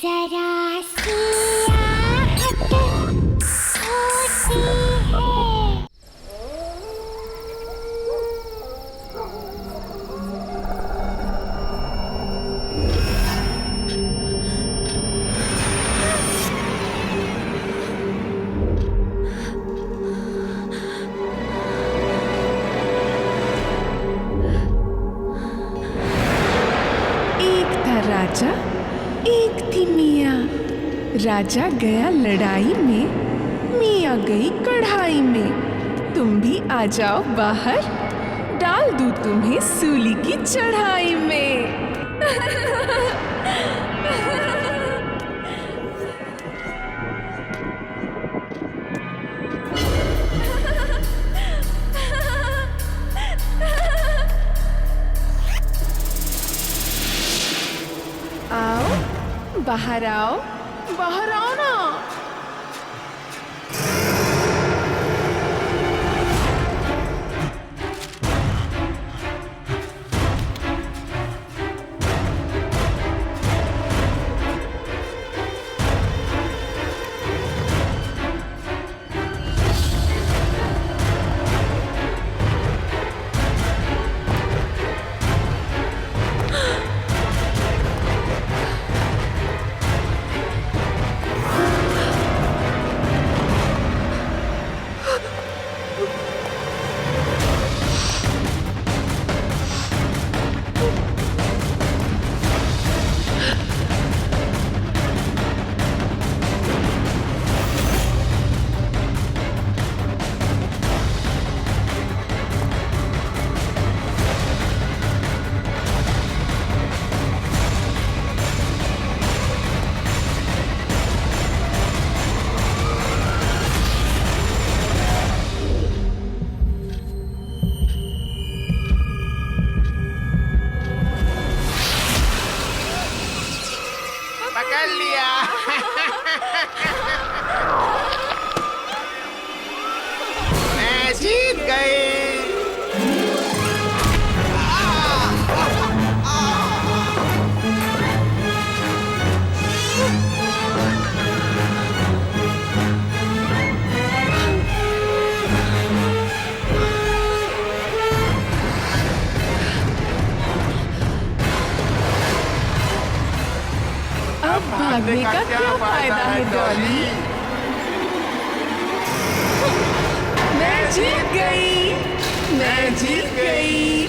जरा सी आहट होती है। एक था राजा, एक थी मियाँ। राजा गया लड़ाई में, मियाँ गई कढ़ाई में। तुम भी आ जाओ बाहर, डाल दूँ तुम्हें सूली की चढ़ाई में। आओ बाहर आओ, बाहर आओ ना। पकड़ लिया। मैं जीत गई। अब भागने का क्या फायदा है डॉली? मैं जीत गई, मैं जीत गई।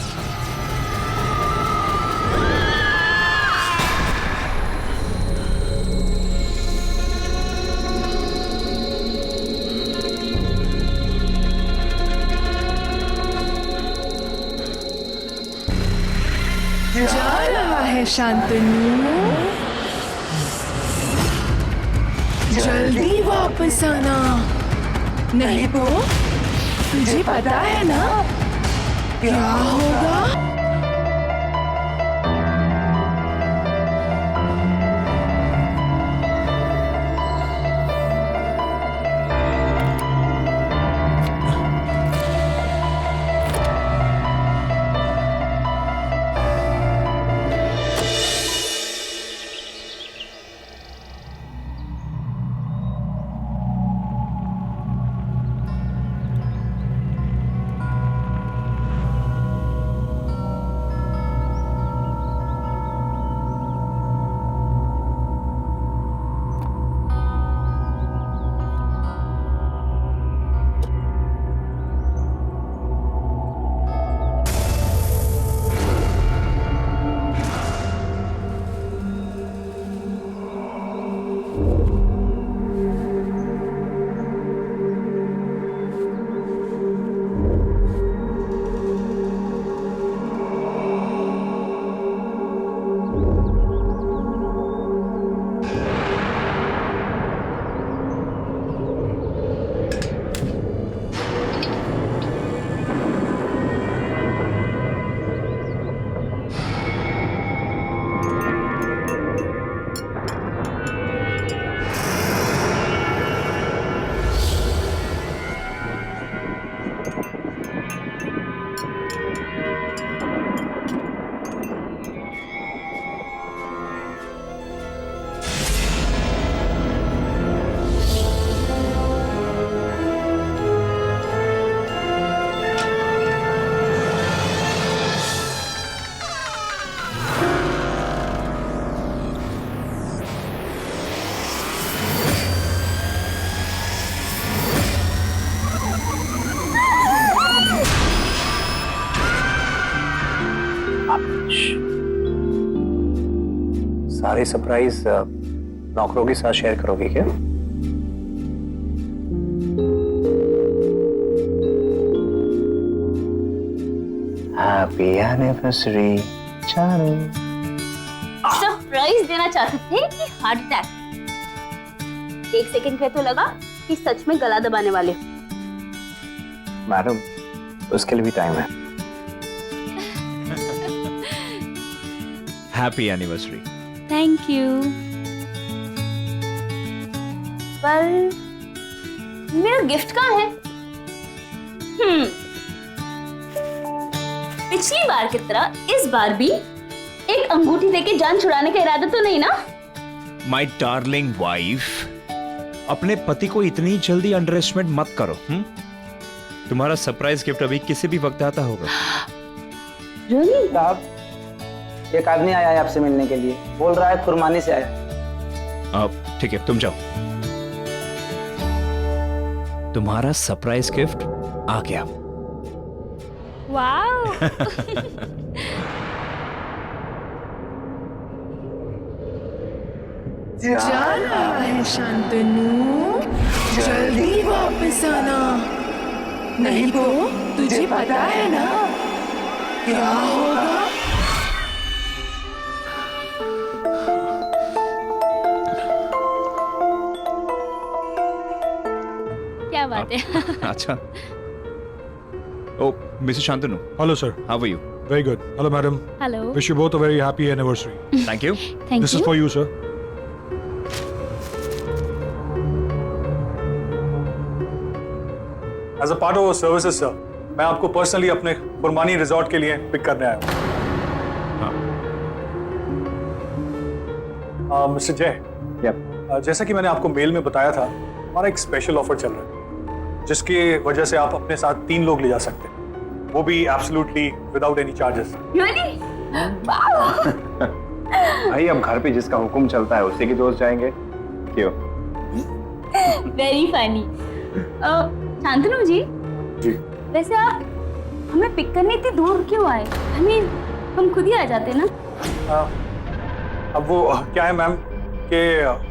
जा रहा है शांतनु, जल्दी वापस आना, नहीं तो तुझे पता है ना क्या होगा? सारे सरप्राइज नौकरों के साथ शेयर करोगे क्या? Happy anniversary Charu. सरप्राइज देना चाहते थे कि हार्ट अटैक? एक सेकंड पे तो लगा कि सच में गला दबाने वाले हो। मैडम, उसके लिए भी टाइम है। Happy anniversary. Thank you. पर मेरा गिफ्ट कहाँ है? पिछली बार की तरह इस बार भी एक अंगूठी देके जान छुड़ाने का इरादा तो नहीं ना? माय डार्लिंग वाइफ, अपने पति को इतनी जल्दी अंडर एस्टिमेट मत करो। तुम्हारा सरप्राइज गिफ्ट अभी किसी भी वक्त आता होगा। Really? साहब, एक आदमी आया है आपसे मिलने के लिए, बोल रहा है खुरमानी से आया। अब ठीक है, तुम जाओ। तुम्हारा सरप्राइज गिफ्ट आ गया। वाओ। जाना है शांतनु, जल्दी वापस आना, नहीं तो तुझे पता है ना क्या होगा। क्या बात है? अच्छा। Oh Mrs Shantanu, Hello, sir. How are you? Very good. Hello, madam. Hello. Wish you both a very happy anniversary. Thank you. Thank This is you. for you, sir. As a part of our services, sir, मैं आपको personally अपने कुर्बानी resort के लिए pick करने आया हूँ। Mister जय, जैसा कि मैंने आपको मेल में बताया था, हमारा एक स्पेशल ऑफर चल रहा है, जिसकी वजह से आप अपने साथ 3 लोग ले जा सकते हैं, वो भी absolutely without any charges. Really? भाई, अब घर पे जिसका हुक्म चलता है उसी के दोस्त जाएंगे, क्यों? Very funny. शांतनु जी, जी। वैसे आप हमें पिक करने इतनी दूर क्यों आए? हम खुद ही आ जाते ना। अब वो क्या है मैम कि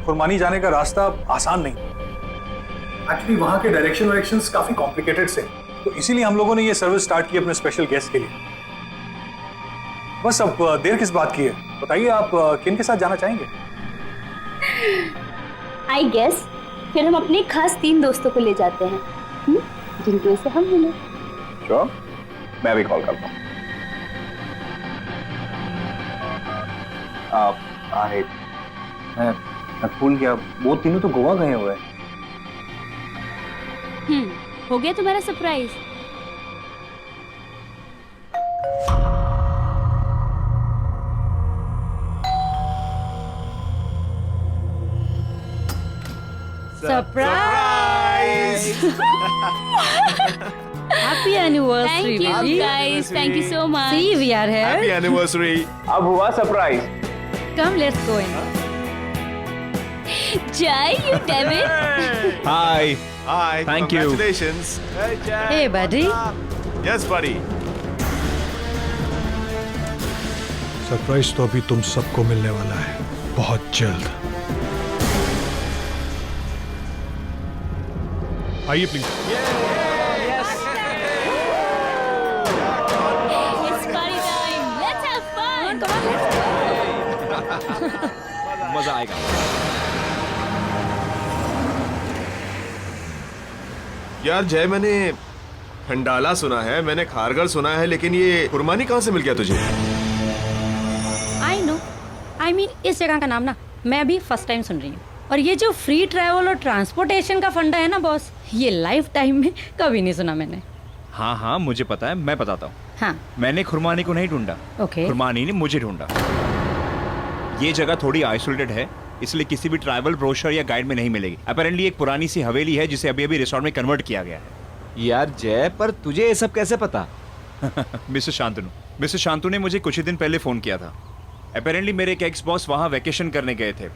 खुरमानी जाने का रास्ता आसान नहीं। एक्चुअली वहाँ के डायरेक्शंस काफी कॉम्प्लिकेटेड से, तो इसीलिए हम लोगों ने ये सर्विस स्टार्ट की अपने स्पेशल गेस्ट के लिए। बस अब देर किस बात की है, बताइए आप किन के साथ जाना चाहेंगे? आई गेस फिर हम अपने खास 3 दोस्तों को ले जाते हैं, जिनकी वजह से हम मिले। श्योर, मैं भी कॉल करता हूँ। अरे मैं भूल गया, वो तीनों तो गोवा गए हुए हैं। हो गया तुम्हारा surprise? Surprise. Happy anniversary, thank you baby. Guys, thank you so much. See, we are here. Happy anniversary. अब हुआ surprise. Come, let's go in. जय you David. Hi. Hi, Thank you. Congratulations. Hey, buddy. Yes, buddy. Surprise तो अभी तुम सबको मिलने वाला है, बहुत जल्द। आइए please. It's party time. Let's have fun. मजा आएगा। यार जय, मैंने खंडाला सुना है, मैंने खारगर सुना है, लेकिन ये कुर्बानी कहाँ से मिल गया तुझे? I know. I mean, इस जगह का नाम ना मैं भी फर्स्ट टाइम सुन रही हूँ। और ये जो फ्री ट्रैवल और ट्रांसपोर्टेशन का फंडा है ना बॉस, ये लाइफ टाइम में कभी नहीं सुना मैंने। हाँ हाँ, मुझे पता है, मैं बताता हूँ। हाँ, मैंने खुरमानी को नहीं ढूंढा, ओके। खुरमानी ने मुझे ढूंढा। ये जगह थोड़ी आइसोलेटेड है, इसलिए किसी भी ट्रैवल ब्रोशर या गाइड में नहीं मिलेगी। अपेरेंटली एक पुरानी सी हवेली है जिसे अभी अभी रिसोर्ट में कन्वर्ट किया गया है। यार जय, पर तुझे ये सब कैसे पता? मिस्टर शांतनु ने मुझे कुछ ही दिन पहले फोन किया था। अपेरेंटली मेरे एक एक्स बॉस वहाँ वैकेशन करने गए थे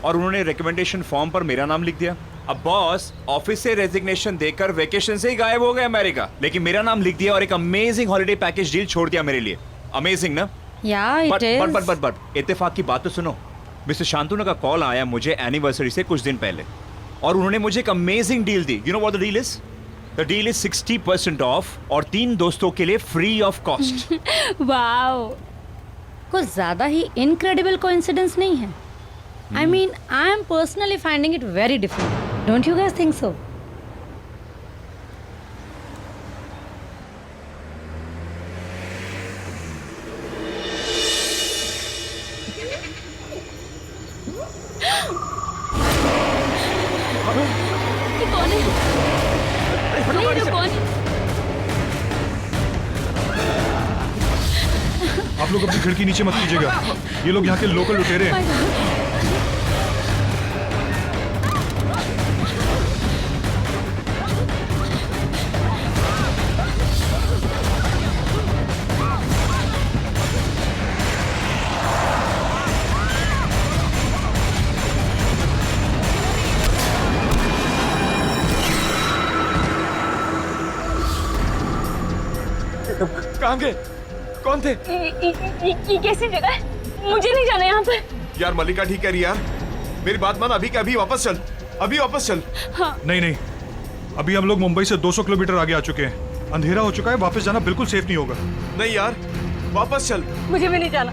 और उन्होंने रिकमेंडेशन फॉर्म पर मेरा नाम लिख दिया। अब बॉस ऑफिस से रेजिग्नेशन देकर वैकेशन से ही गायब हो गए अमेरिका, लेकिन मेरा नाम लिख दिया और एक अमेजिंग हॉलिडे पैकेज डील छोड़ दिया मेरे लिए। अमेजिंग ना? या इट इज। बट इत्तेफाक की बात तो सुनो। मिस्टर शांतनु का कॉल आया मुझे एनिवर्सरी से कुछ दिन पहले, और उन्होंने मुझे एक amazing deal the. You know what the deal is? The deal is 60% of और 3 दोस्तों के लिए फ्री ऑफ कॉस्ट। वाओ, कुछ ज्यादा ही इनक्रेडिबल कोइंसिडेंस नहीं है? I mean, I am personally finding it very different. Don't you guys think so? कौन है? नहीं, कौन है? आप लोग अपनी खिड़की नीचे मत कीजिएगा, ये लोग यहाँ के लोकल लुटेरे हैं। कहाँ गए? कौन थे? ये कैसी जगह है? मुझे नहीं जाना यहाँ पर। यार मल्लिका ठीक कह रही यार, मेरी बात मान, अभी के अभी वापस चल, अभी वापस चल। हाँ। नहीं, अभी हम लोग मुंबई से 200 किलोमीटर आगे आ चुके हैं। अंधेरा हो चुका है, वापस जाना बिल्कुल सेफ नहीं होगा। नहीं यार, वापस चल। मुझे भी नहीं जाना।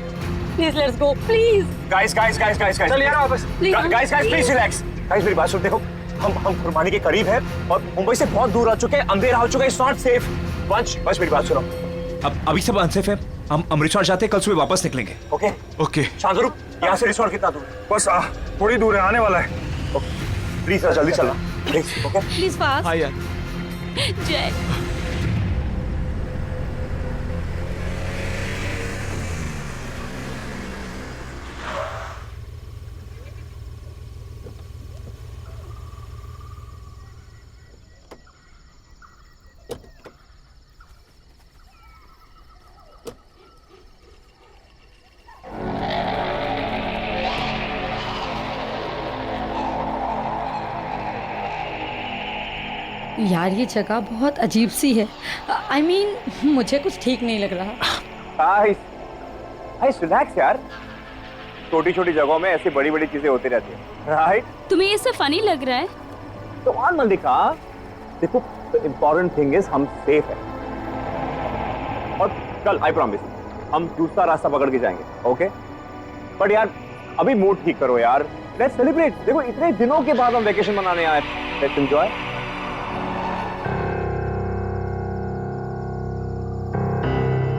Please let's go, please. Guys चल यार वापस। Guys please relax. गाइस मेरी बात सुन, देखो हम खुरमानी के करीब है और मुंबई से बहुत दूर आ चुके हैं, अंधेरा हो चुका है, इट्स नॉट सेफ। बस मेरी बात सुनो। अब अभी सब अनसेफ है, हम रिसोर्ट जाते हैं, कल सुबह वापस निकलेंगे। Okay okay. शांतनु, यहाँ से रिसोर्ट कितना दूर है? बस थोड़ी दूर है, आने वाला है। प्लीज जल्दी चलना प्लीज। Okay please fast. हाँ यार। जय। यार ये जगह बहुत अजीब सी है। आई मीन, मुझे कुछ ठीक नहीं लग रहा। गाइस रिलैक्स यार, छोटी छोटी जगहों में ऐसी बड़ी बड़ी चीजें होती रहती है, राइट? तुम्हें ये सब फनी लग रहा है? तो ऑन मल्लिका, देखो इम्पोर्टेंट थिंग इज हम सेफ है, और कल आई प्रॉमिस हम दूसरा रास्ता पकड़ के जाएंगे। ओके बट यार अभी मूड ठीक करो यार, लेट्स सेलिब्रेट। देखो इतने दिनों के बाद हम वेकेशन मनाने आए, लेट्स एंजॉय।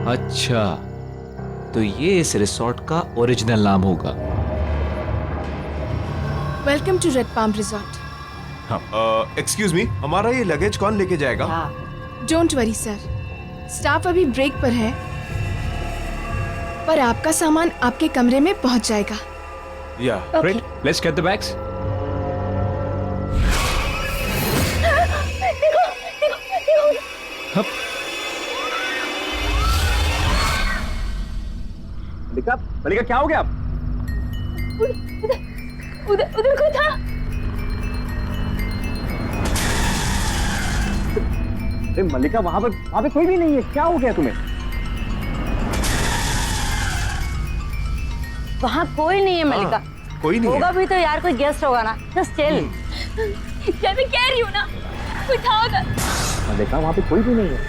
अच्छा, तो ये इस रिसोर्ट का ओरिजिनल नाम होगा। Welcome to Red Palm resort. Excuse me, हमारा ये लगेज कौन लेके जाएगा? डोंट वरी सर, स्टाफ अभी ब्रेक पर है, पर आपका सामान आपके कमरे में पहुंच जाएगा। या great, let's get the bags. Mallika क्या हो गया? उधर कोई था। मल्लिका वहां पे कोई भी नहीं है, क्या हो गया तुम्हें? वहाँ कोई नहीं है मल्लिका। कोई नहीं होगा है। भी तो यार कोई गेस्ट होगा ना। Just chill. जय मैं कह रही हूँ ना, कोई था उधर। मल्लिका वहां पे कोई भी नहीं है,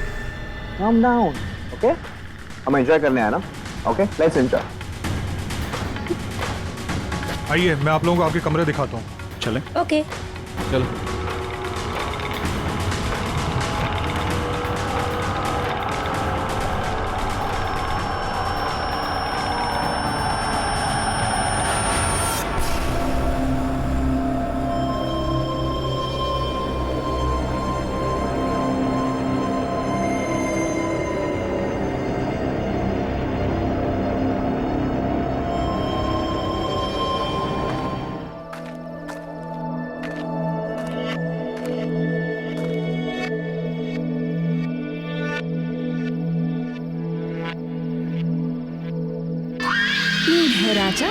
calm down, ओके? हम एंजॉय करने आए ना, ओके? Let's enjoy. आइए मैं आप लोगों को आपके कमरे दिखाता हूँ। चलें? ओके। चलो। तीन है राजा,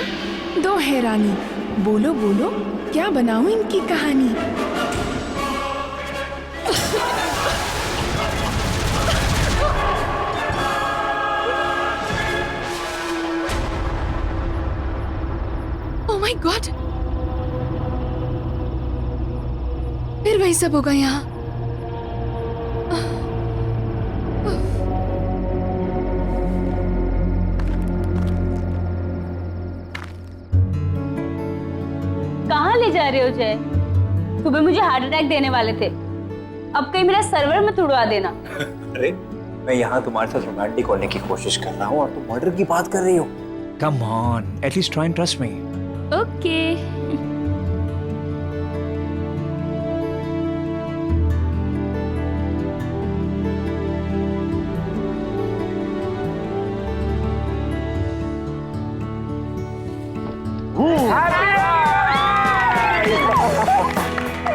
दो है रानी, बोलो बोलो क्या बनाऊं इनकी कहानी। ओह माय माय गॉड, फिर वही सब होगा यहाँ। कहाँ ले जा रहे हो जय? सुबह मुझे हार्ट अटैक देने वाले थे, अब कहीं मेरा सर्वर मत उड़वा देना। अरे मैं यहाँ तुम्हारे साथ रोमांटिक होने की कोशिश कर रहा हूँ और तुम मर्डर की बात कर रही हो। Come on, at least try and trust me. Okay.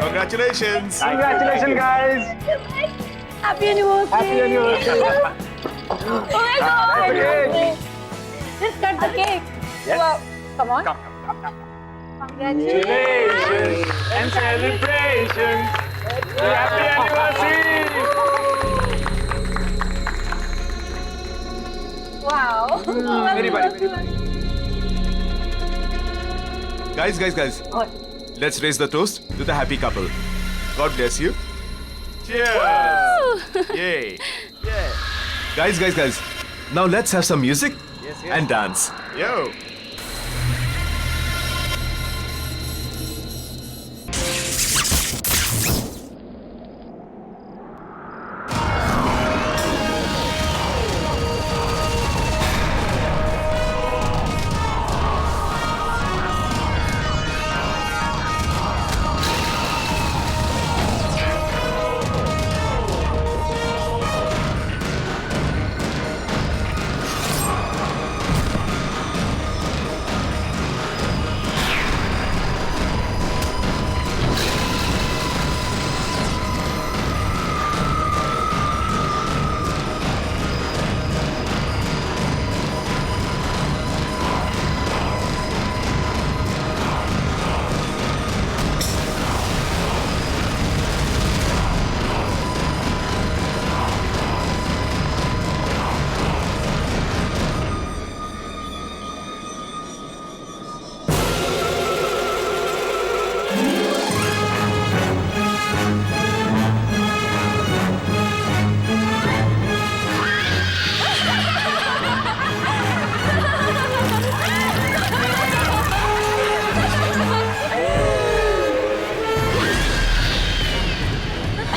Congratulations. Congratulations, guys. Happy anniversary. Happy anniversary. Oh my God. Let's cut the cake. Yes. Wow. Come on. Congratulations. And celebrations. Happy anniversary. Wow. Very buddy. Guys. Let's raise the toast to the happy couple. God bless you. Cheers. Yay. Guys. Now let's have some music and dance. Yo.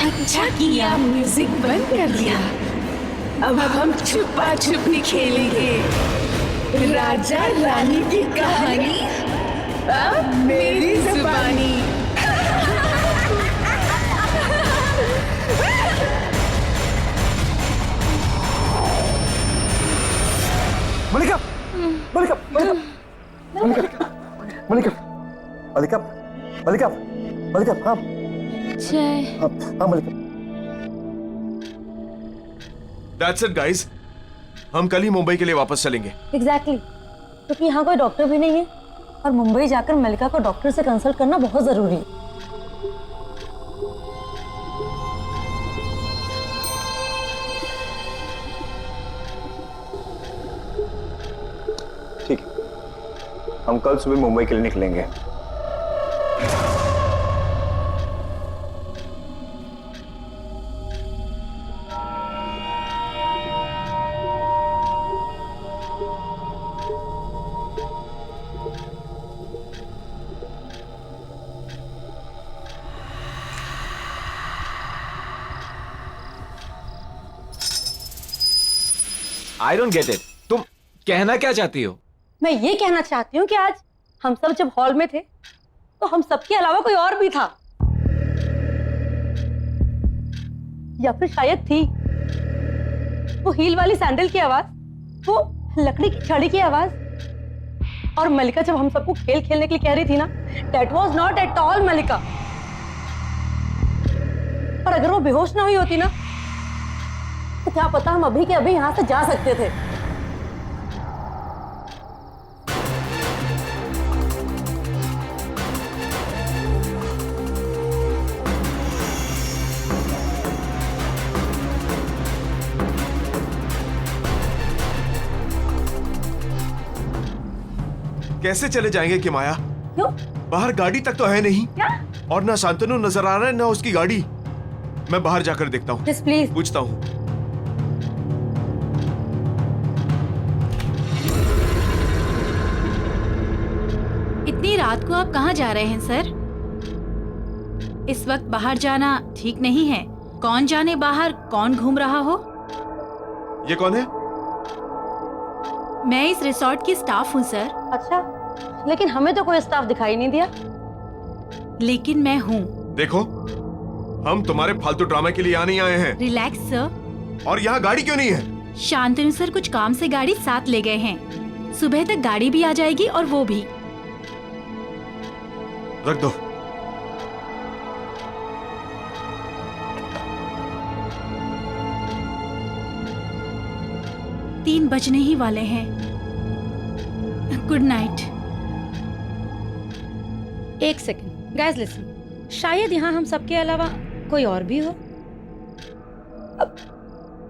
अच्छा किया music बंद कर दिया। अब हम छुपा छुपी खेलेंगे। राजा रानी की कहानी अब मेरी जुबानी। मलिका, हाँ जय। हाँ मलिका। That's it, guys. हम कल ही मुंबई के लिए वापस चलेंगे। एग्जैक्टली क्योंकि यहाँ कोई डॉक्टर भी नहीं है और मुंबई जाकर मलिका को डॉक्टर से कंसल्ट करना बहुत जरूरी है। ठीक है, हम कल सुबह मुंबई के लिए निकलेंगे। I don't get it. तुम कहना क्या चाहती हो? मैं ये कहना चाहती हूँ कि आज हम सब जब हॉल में थे तो हम सबके अलावा कोई और भी था, या फिर शायद थी। वो हील वाली सैंडल की आवाज, वो लकड़ी की छड़ी की आवाज, और मलिका जब हम सबको खेल खेलने के लिए कह रही थी ना, that was not at all Malika. और अगर वो बेहोश ना हुई होती ना, तो क्या पता हम अभी के अभी यहां से जा सकते थे। कैसे चले जाएंगे कि माया? क्यों? बाहर गाड़ी तक तो है नहीं, क्या? और ना शांतनु नजर आ रहा है ना उसकी गाड़ी। मैं बाहर जाकर देखता हूँ, Yes, please. पूछता हूँ। इतनी रात को आप कहाँ जा रहे हैं सर? इस वक्त बाहर जाना ठीक नहीं है। कौन जाने बाहर कौन घूम रहा हो। ये कौन है? मैं इस रिसोर्ट की स्टाफ हूँ सर। अच्छा, लेकिन हमें तो कोई स्टाफ दिखाई नहीं दिया। लेकिन मैं हूँ। देखो, हम तुम्हारे फालतू ड्रामे के लिए यहाँ नहीं आए हैं। Relax sir. और यहाँ गाड़ी क्यों नहीं है? शांतनु सर कुछ काम से गाड़ी साथ ले गए हैं। सुबह तक गाड़ी भी आ जाएगी और वो भी। रख दो। तीन बजने ही वाले हैं। Good night. एक सेकंड, गाइस लिसन, शायद यहाँ हम सबके अलावा कोई और भी हो।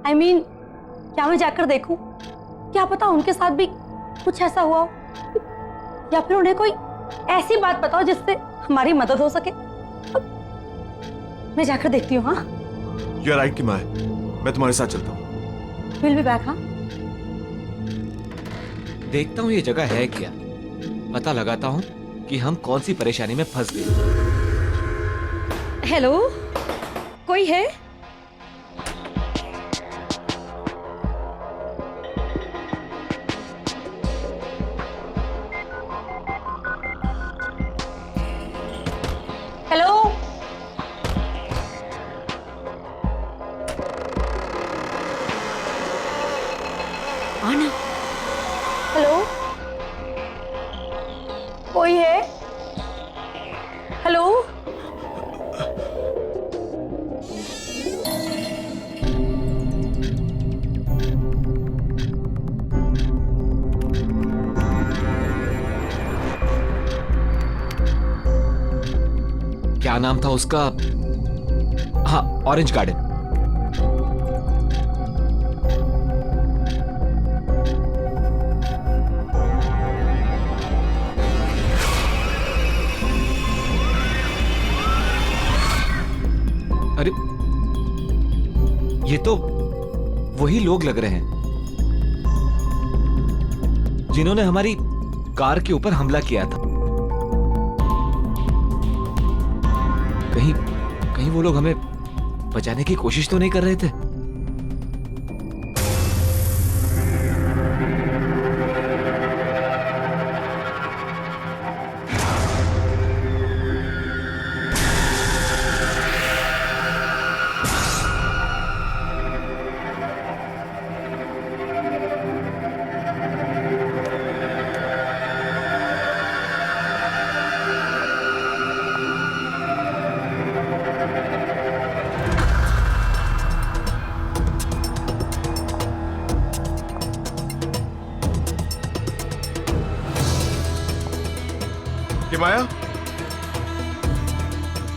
I mean, क्या मैं जाकर देखूं? क्या पता उनके साथ भी कुछ ऐसा हुआ हो, या फिर उन्हें कोई ऐसी बात पता हो जिससे हमारी मदद हो सके। मैं जाकर देखती हूँ। हाँ, यू आर राइट कि मैं तुम्हारे साथ चलता हूँ। Will be back. हाँ, देखता हूँ ये जगह है क्या, पता लगाता हूँ कि हम कौन सी परेशानी में फंस गए। हेलो, कोई है? हेलो, आना। हेलो, कोई है? हेलो, क्या नाम था उसका? हाँ, ऑरेंज गार्डन। अरे, ये तो वही लोग लग रहे हैं जिन्होंने हमारी कार के ऊपर हमला किया था। कहीं वो लोग हमें बचाने की कोशिश तो नहीं कर रहे थे?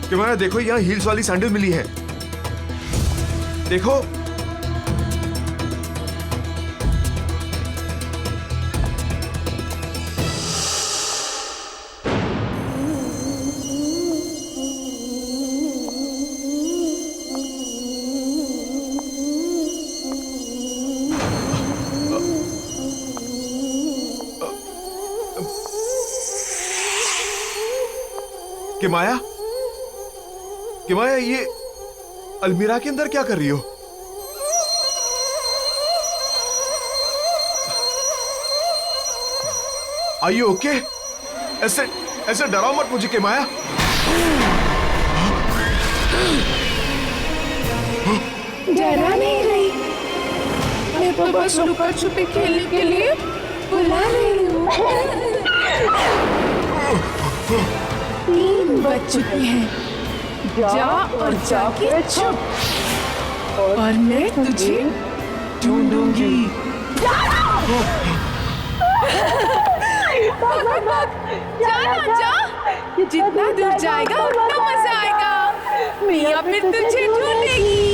किमाया, देखो यहाँ हील्स वाली सैंडल मिली है। देखो, किमाया, किमाया, ये अलमीरा के अंदर क्या कर रही हो? Are you okay? ऐसे ऐसे डराओ मत मुझे किमाया। डरा नहीं रही, मैं तो बस लुका छुपी खेलने के लिए बुला रही हूँ। 3 बज चुके हैं, जा और जाके छुप, और मैं तुझे ढूंढूंगी। जाना जा, जितना दूर जाएगा उतना मजा आएगा। मिया फिर तुझे ढूंढेगी।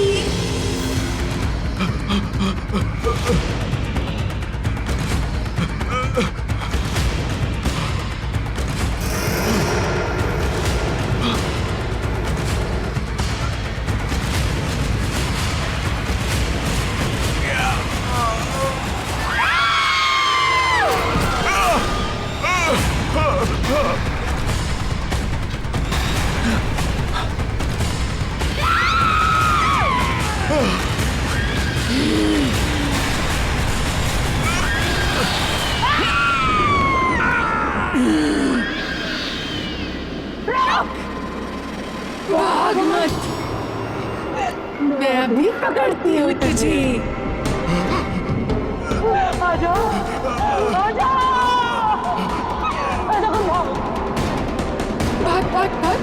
भाग मत, मैं अभी पकड़ती हूँ तुझे। आ जाओ, आ जाओ। ऐसा कौन भाग? भाग भाग भाग।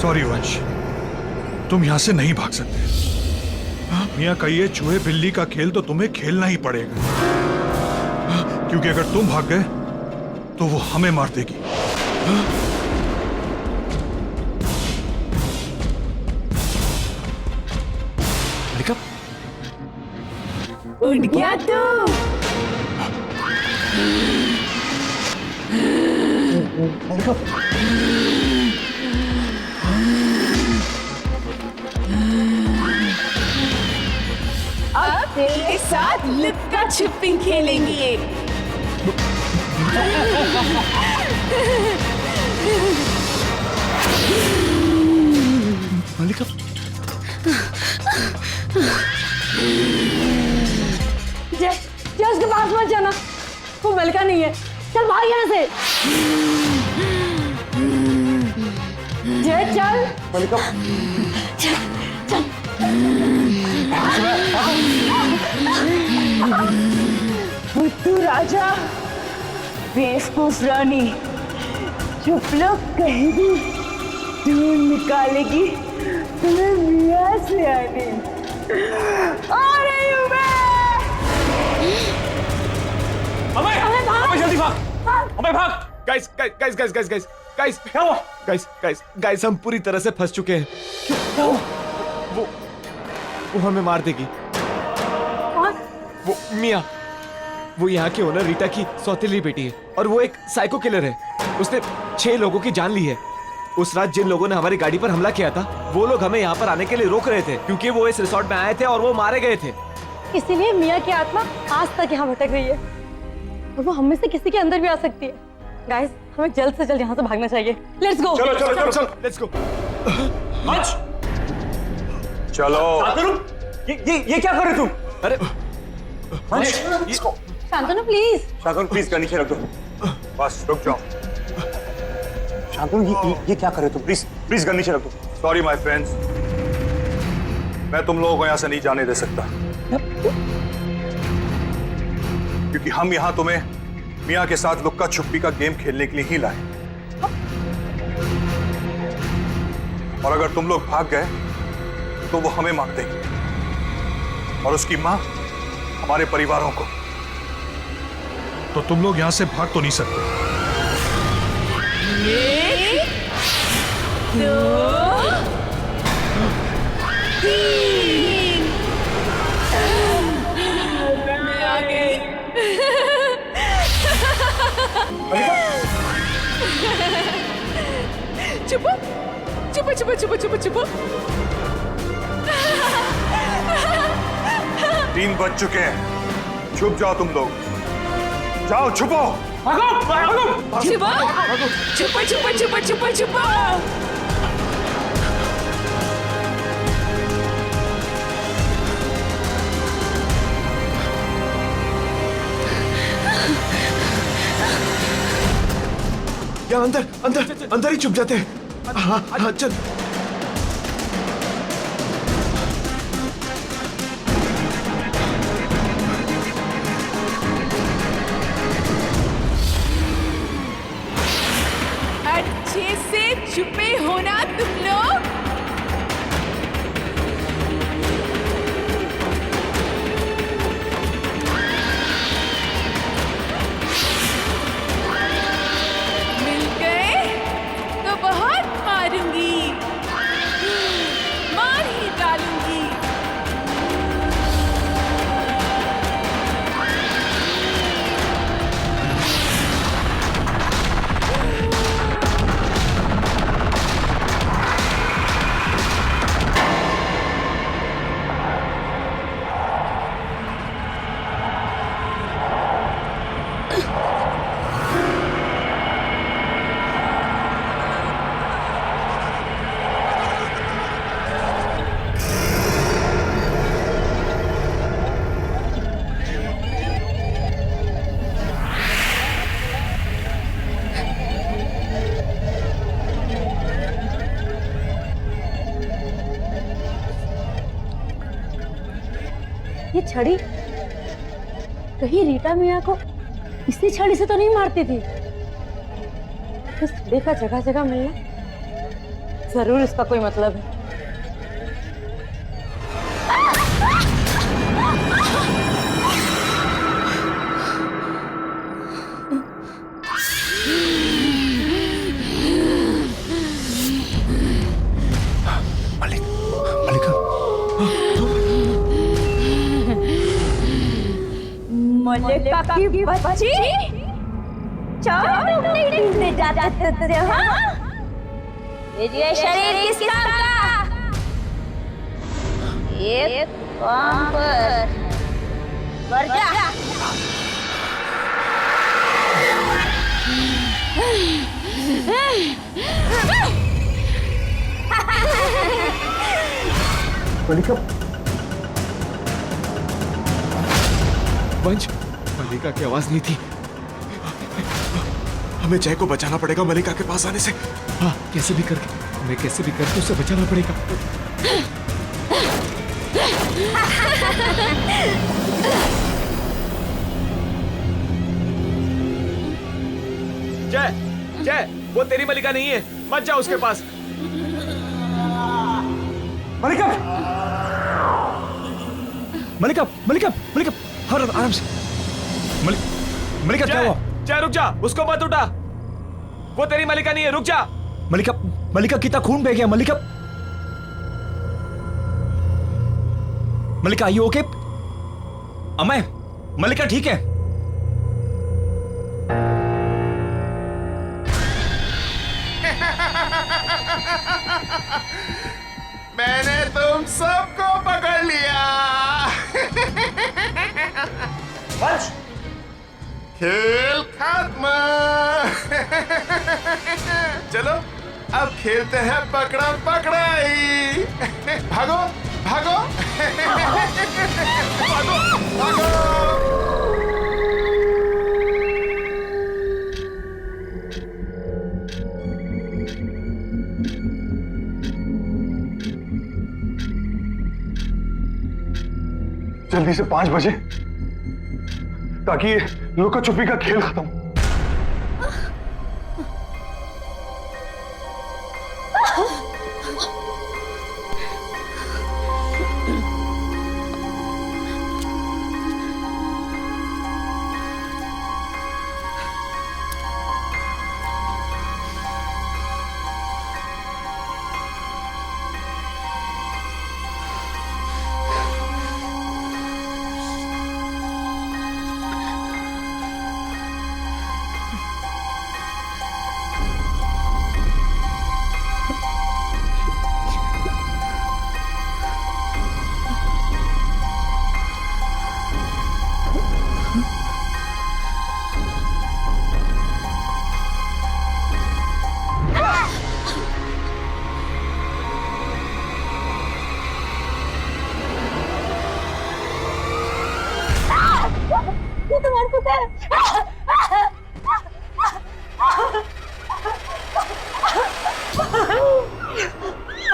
सॉरी वंश, तुम यहां से नहीं भाग सकते। मियां का ये चूहे बिल्ली का खेल तो तुम्हें खेलना ही पड़ेगा, क्योंकि अगर तुम भाग गए तो वो हमें मार देगी। मलिका, उड़ गया तू। अब तेरे साथ लुक्का छिपी खेलेंगे। मलिका, जय जय उसके पास मत जाना, वो मलिका नहीं है। चल भाग यहाँ से। जय चल। मलिका, बुद्धू राजा, बेवकूफ रानी, चुप लोग कहीं भी ढूंढ निकालेगी तुम्हें मियां से आने। आ रही हूँ मैं। अबे जल्दी भाग, अबे भाग। Guys guys guys guys guys guys guys क्या हुआ? गाइस गाइस गाइस हम पूरी तरह से फंस चुके हैं। वो हमें मार देगी। वो मिया, वो यहाँ की ओनर रीटा की सौतेली बेटी है और वो एक साइको किलर है। उसने 6 लोगों की जान ली है। उस रात जिन लोगों ने हमारी गाड़ी पर हमला किया था, वो लोग हमें यहाँ पर आने के लिए रोक रहे थे क्योंकि वो इस रिसोर्ट में आए थे और वो मारे गए थे। इसीलिए मियां की आत्मा आज तक यहाँ भटक रही है और वो हम में से किसी के अंदर भी आ सकती है। गाइस, हमें जल्द से जल्द यहाँ से भागना चाहिए। Let's go. चलो चलो चलो चलो, लेट्स गो। चलो। ये क्या कर रहे तुम? अरे शांतनु प्लीज। शांतनु प्लीज नीचे रख दो। बस रुक जाओ। शांतनु ये क्या कर रहे तुम? प्लीज प्लीज गन नीचे रख दो। सॉरी माय फ्रेंड्स, मैं तुम लोगों को यहाँ से नहीं जाने दे सकता क्योंकि हम यहाँ तुम्हें मियां के साथ लुक्का छुपी का गेम खेलने के लिए ही लाए। और अगर तुम लोग भाग गए तो वो हमें मार देगी और उसकी मां हमारे परिवारों को। तो तुम लोग यहां से भाग तो नहीं सकते। 1, 2, 3। मैं आ गई। चुप चुप चुप चुप चुप चुप। 3 बज चुके हैं, छुप जाओ तुम लोग। जाओ छुपो। छुपो छुपो छुपो छुपो छुपो छुपो। या अंदर अंदर अंदर ही छुप जाते हैं। हाँ हाँ चल। अच्छे से छुपे होना तुम लोग। मिल गए तो बहुत मारूंगी, मार ही डालूंगी। ये छड़ी कहीं रीटा मियाँ को इसी छड़ी से तो नहीं मारती थी। इस छड़ी का जगह जगह मिलना जरूर इसका कोई मतलब है। मलिका की बच्ची चार टुकड़े जाते थे। हाँ, ये शरीर किस काम का? एक काम पर मर जा। मलिका, वंश, मलिका की आवाज नहीं थी। हमें जय को बचाना पड़ेगा मलिका के पास आने से। हाँ, कैसे भी करके, हमें कैसे भी करके उसे बचाना पड़ेगा। जय, जय, वो तेरी मलिका नहीं है, मत जा उसके पास। मलिका, मलिका, मलिका, मलिका, आराम से। मलिका क्या हुआ? जय रुक जा, उसको मत उठा, वो तेरी मलिका नहीं है, रुक जा। मलिका, मलिका कितना खून बह गया। मलिका, मलिका आर यू ओके? अमय, मलिका ठीक है? मैंने तुम सबको पकड़ लिया। वंश, खेल खत्म। चलो अब खेलते हैं पकड़म पकड़ाई। भागो भागो भागो भागो। जल्दी से 5 बजे, ताकि लुका छुपी का खेल खत्म हो।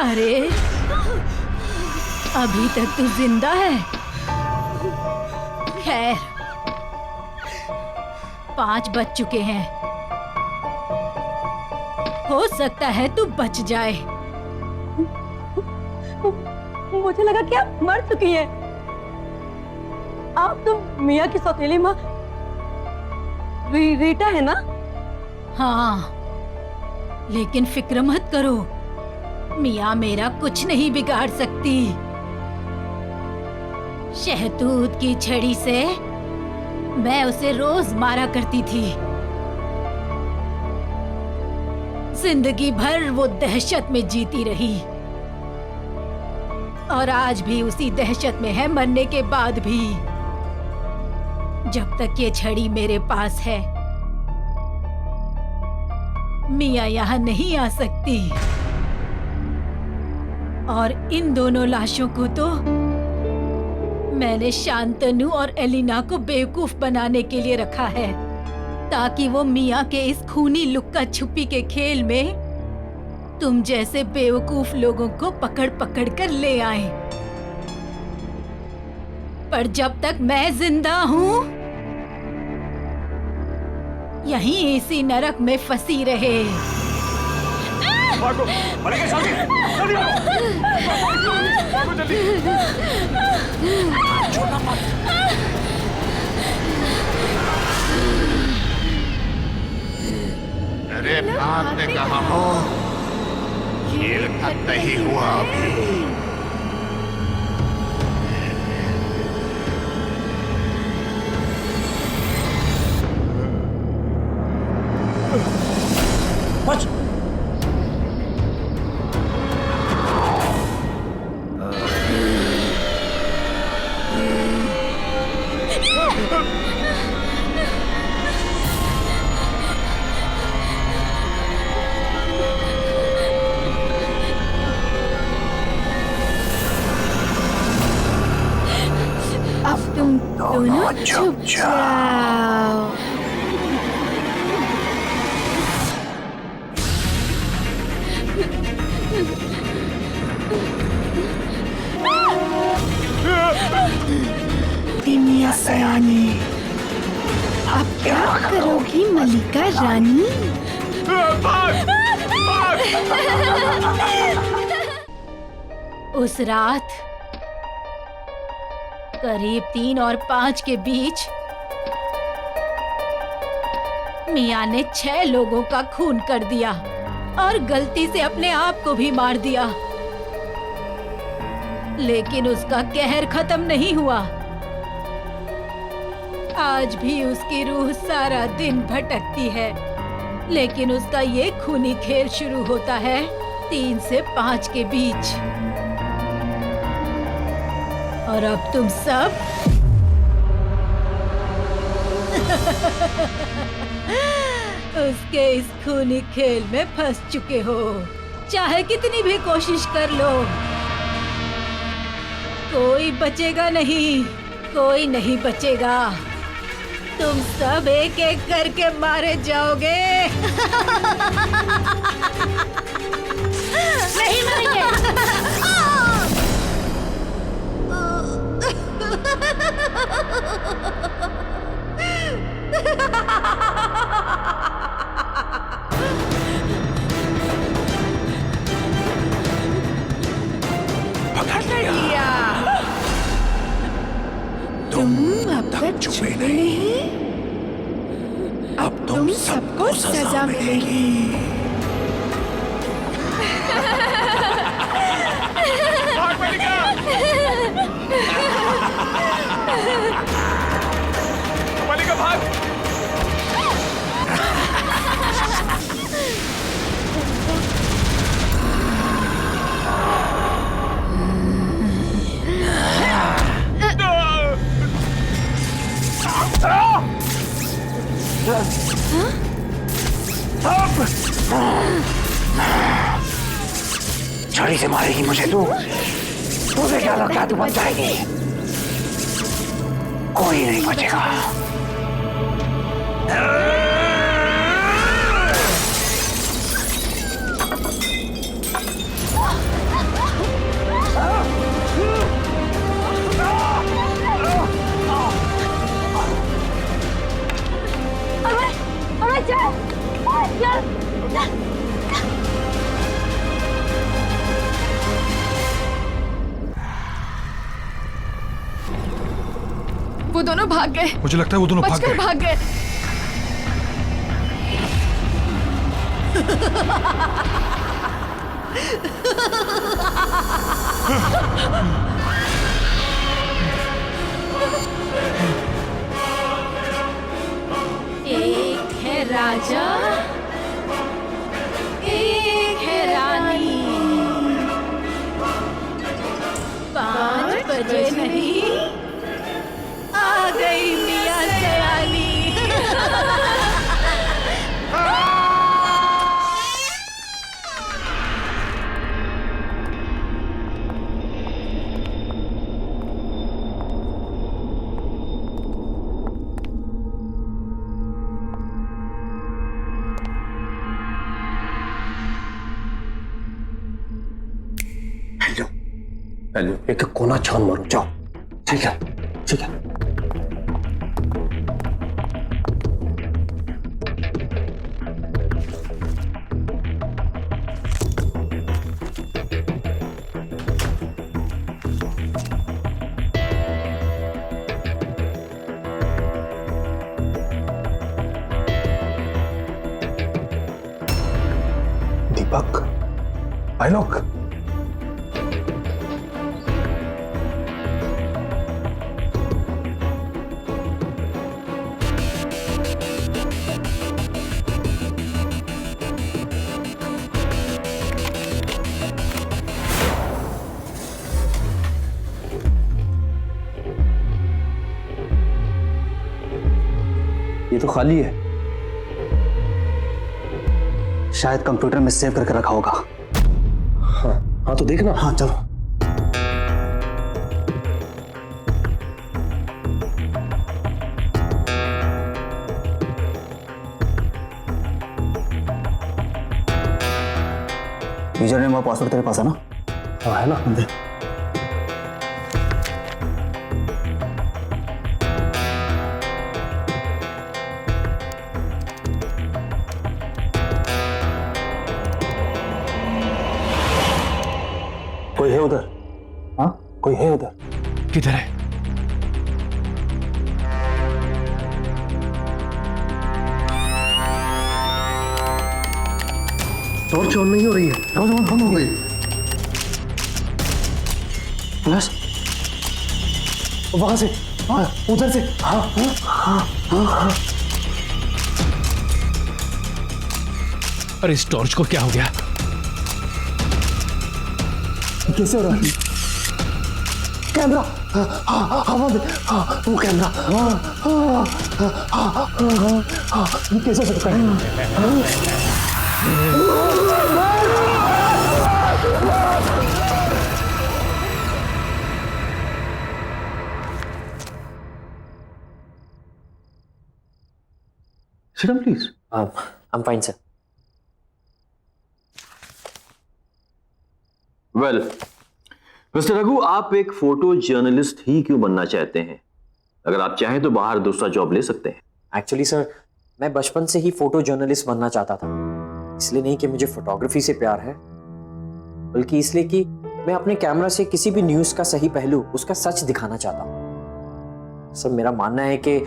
अरे अभी तक तू जिंदा है। खैर 5 बज चुके हैं, हो सकता है तू बच जाए। मुझे लगा कि आप मर चुकी हैं। आप तो मियाँ की सौतेली माँ रीटा है ना? हाँ, लेकिन फिक्र मत करो, मियाँ मेरा कुछ नहीं बिगाड़ सकती। शहतूत की छड़ी से मैं उसे रोज मारा करती थी। जिंदगी भर वो दहशत में जीती रही और आज भी उसी दहशत में है, मरने के बाद भी। जब तक ये छड़ी मेरे पास है, मियाँ यहाँ नहीं आ सकती। और इन दोनों लाशों को तो मैंने शांतनु और एलिना को बेवकूफ बनाने के लिए रखा है, ताकि वो मियाँ के इस खूनी लुक्का छुपी के खेल में तुम जैसे बेवकूफ लोगों को पकड़ पकड़ कर ले आए। पर जब तक मैं जिंदा हूँ यहीं इसी नरक में फंसी रहे। भागो, मलिका, जल्दी, जल्दी भागो, जल्दी। छोड़ना मत। अरे भागने कहा हो, खेल खत्म नहीं हुआ अभी। बच। अब तुम दोनों चुप जाओ। तिमिया सयानी, अब क्या करोगी मलिका रानी? उस रात करीब 3 और 5 के बीच मियाँ ने 6 लोगों का खून कर दिया और गलती से अपने आप को भी मार दिया। लेकिन उसका कहर खत्म नहीं हुआ। आज भी उसकी रूह सारा दिन भटकती है, लेकिन उसका ये खूनी खेल शुरू होता है 3 से 5 के बीच। और अब तुम सब उसके इस खूनी खेल में फंस चुके हो। चाहे कितनी भी कोशिश कर लो, कोई बचेगा नहीं, कोई नहीं बचेगा। तुम सब एक एक करके मारे जाओगे। नहीं मरेंगे। पकड़ लिया। तुम अब तक छुपे नहीं, अब तुम सबको सजा मिलेगी। भाग मलिका! मलिका भाग! छड़ी से मारेगी मुझे तू? तुझे क्या लगता है तू बच जाएगी? कोई नहीं बचेगा। वो दोनों भाग गए। मुझे लगता है वो दोनों बचकर भाग गए। एक है राजा, एक है रानी। 5 बजे नहीं, आ गई मियाँ सयानी। हेलो, एक कोना छान मारो, जाओ। ठीक है। ठीक है। दीपक, भाई लोग, ये तो खाली है, शायद कंप्यूटर में सेव करके रखा होगा। हाँ तो देखना। हाँ चलो। यूजर नेम और पासवर्ड तेरे पास है ना? हाँ है ना, देख। कोई है उधर? हाँ कोई है उधर? किधर है? टॉर्च ऑन नहीं हो रही है। टॉर्च ऑन बंद हो गई। प्लस वहां से, हाँ उधर से। हाँ हाँ हाँ हाँ हाँ। अरे इस टॉर्च को क्या हो गया? कैसे हो रहा है? कैमरा, हाँ वो कैमरा, ये कैसे सकता है? Sit down, please. I'm fine, sir. Well mister Raghu, आप एक फोटो जर्नलिस्ट ही क्यों बनना चाहते हैं? अगर आप चाहें तो बाहर दूसरा जॉब ले सकते हैं। एक्चुअली सर, मैं बचपन से ही फोटो जर्नलिस्ट बनना चाहता था। इसलिए नहीं कि मुझे फोटोग्राफी से प्यार है, बल्कि इसलिए कि मैं अपने कैमरा से किसी भी न्यूज का सही पहलू, उसका सच दिखाना चाहता हूँ। सर, मेरा मानना है कि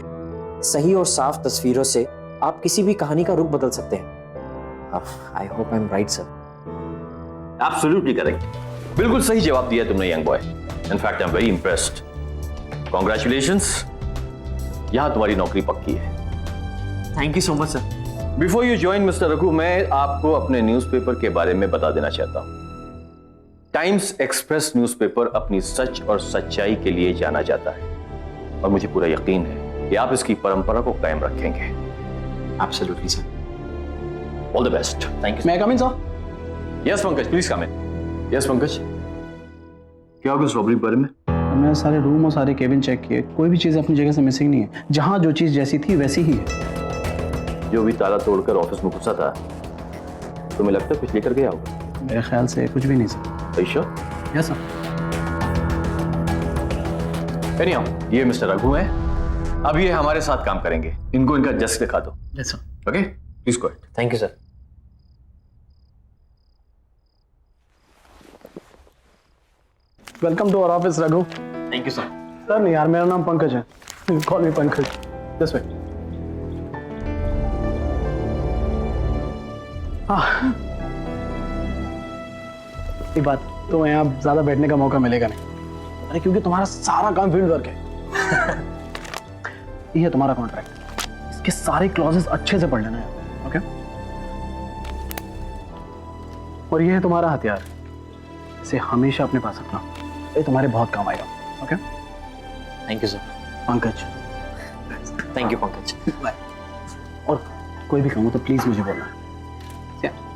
सही और साफ तस्वीरों से आप किसी भी कहानी का रुख बदल सकते हैं। I hope I am right sir. Absolutely correct, बिल्कुल सही जवाब दिया तुमने young boy. In fact I am very impressed. Congratulations, यहां तुम्हारी नौकरी पक्की है। Thank you so much sir. Before you join mister Raghu, मैं आपको अपने न्यूज़पेपर के बारे में बता देना चाहता हूं। टाइम्स एक्सप्रेस न्यूज़पेपर अपनी सच और सच्चाई के लिए जाना जाता है और मुझे पूरा यकीन है कि आप इसकी परंपरा को कायम रखेंगे। Absolutely sir. All the best. Thank you. मैं come in sir? Yes Pankaj, please come in. Yes Pankaj, क्या होगा इस रॉबरी के बारे में? हमने सारे रूम और सारे केबिन चेक किए, कोई भी चीज़ अपनी जगह से मिसिंग नहीं है। जहाँ जो चीज़ जैसी थी वैसी ही है। जो भी ताला तोड़कर ऑफिस में घुसा था, तुम्हें लगता है कुछ लेकर गया होगा? मेरे ख्याल से कुछ भी नहीं sir. Sure? Yes sir. Anyhow, ये मिस्टर रघु हैं। अब ये हमारे साथ काम करेंगे। इनको इनका डेस्क दिखा दो। Yes sir. Okay, please go ahead. Thank you sir. Welcome to our office Raghu. Thank you sir. Sir नहीं यार, मेरा नाम पंकज है। Call me Pankaj. This way. एक बात, तो यहाँ ज्यादा बैठने का मौका मिलेगा नहीं। अरे क्योंकि तुम्हारा सारा काम फील्ड वर्क है। ये है तुम्हारा कॉन्ट्रैक्ट, इसके सारे क्लॉजेस अच्छे से पढ़ लेना है। ओके? और ये है तुम्हारा हथियार, इसे हमेशा अपने पास रखना, ये तुम्हारे बहुत काम आएगा। Okay? Thank you sir. Pankaj. Thank you Pankaj. Bye. और कोई भी काम हो तो प्लीज मुझे बोलना।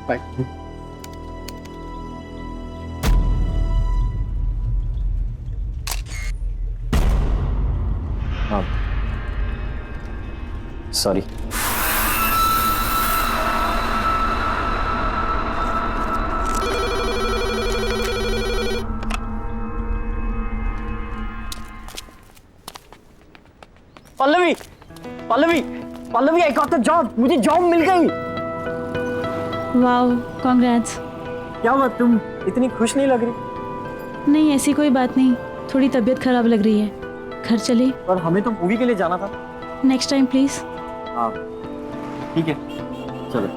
बाय। हाँ, sorry. Pallavi, Pallavi I got the job, मुझे जॉब मिल गई। Wow, congrats. क्या बात, तुम इतनी खुश नहीं लग रही? नहीं, ऐसी कोई बात नहीं, थोड़ी तबीयत खराब लग रही है। घर चले? पर हमें तो मूवी के लिए जाना था। Next time please. हाँ ठीक है, चलो।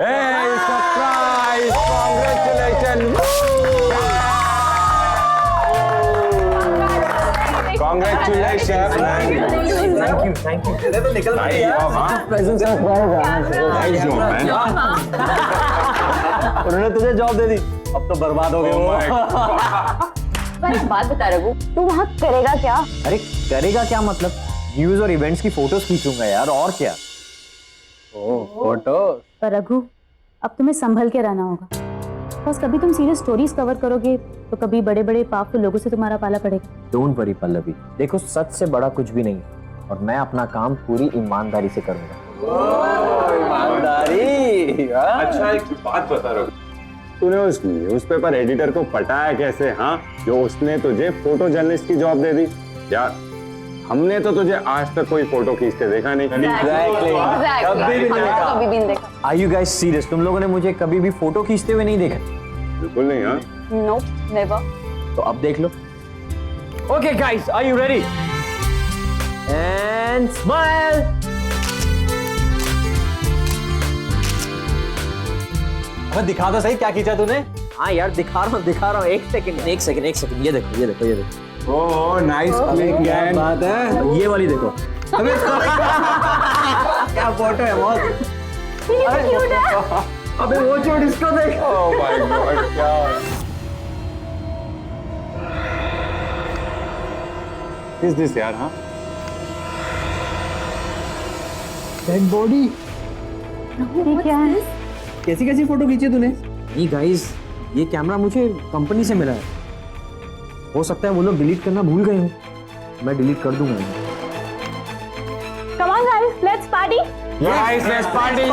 Hey, surprise! Congratulations! Congratulations! Thank you. तो निकल Presents Nice job, man. उन्होंने तुझे जॉब दे दी, अब तो बर्बाद हो गए वो। एक बात बता रघु, तू वहाँ करेगा क्या? अरे करेगा क्या मतलब, न्यूज और इवेंट्स की फोटोज खींचूंगा यार, और क्या। ओह फोटो। पर रघु, अब तुम्हें संभल के रहना होगा। बस कभी तुम सीरियस स्टोरीज कवर करोगे तो कभी बड़े बड़े पावरफुल लोगों से तुम्हारा पाला पड़ेगा। डोंट वरी पल्लवी, देखो सच से बड़ा कुछ भी नहीं और मैं अपना काम पूरी ईमानदारी से करूंगा। ईमानदारी। अच्छा एक बात बता रहा हूँ, तूने उस न्यूज़पेपर एडिटर को पटाया कैसे? हाँ, जो उसने तुझे फोटो जर्नलिस्ट की जॉब दे दी यार। हमने तो तुझे आज तक कोई फोटो खींचते देखा नहीं। कभी भी नहीं देखा। Are you guys serious? तुम लोगों ने मुझे कभी भी फोटो खींचते हुए नहीं देखा? बिल्कुल नहीं। हाँ नो, नेवर। तो अब देख लो। Okay guys, are you ready? And smile. अब दिखा दो सही क्या खींचा तूने। हाँ यार दिखा रहा हूँ। एक सेकंड, ये देखो। Oh nice click gang. बात है, ये वाली देखो। अबे क्या फोटो है बहुत। अबे वो छोड़, इसको देख। ओह माय गॉड, क्या इज दिस यार? हाँ डेड बॉडी। ये क्या है? कैसी फोटो खींची तूने? नहीं गाइस, ये कैमरा मुझे कंपनी से मिला है। हो सकता है वो लोग डिलीट करना भूल गए हो, मैं डिलीट कर दूंगा। Come on guys, let's party. Guys, let's party.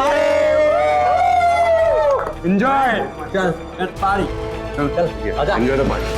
Enjoy. चल लेट्स पार्टी। चल आजा। Enjoy the party.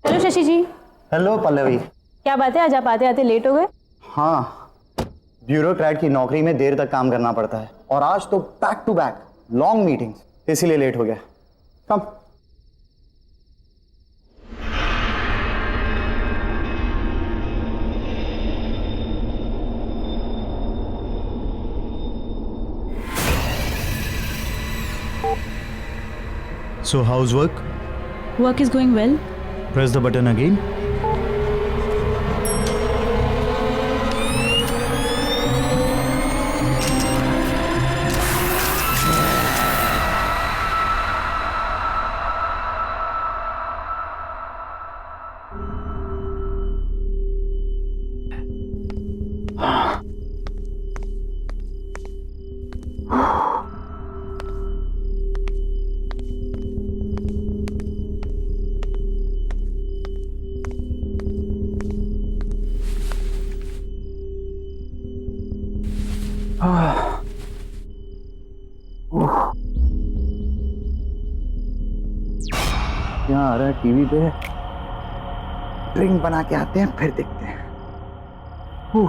Hello Shashi ji. Hello Pallavi. क्या बात है, आज आप आते आते लेट हो गए? हाँ, ब्यूरोक्रेट की नौकरी में देर तक काम करना पड़ता है और आज तो back to back long meetings, इसीलिए लेट हो गया। कम। So how's work? Work is going well. Press the button again. क्या आ रहा है टीवी पे? ड्रिंक बना के आते हैं फिर देखते हैं। Huh?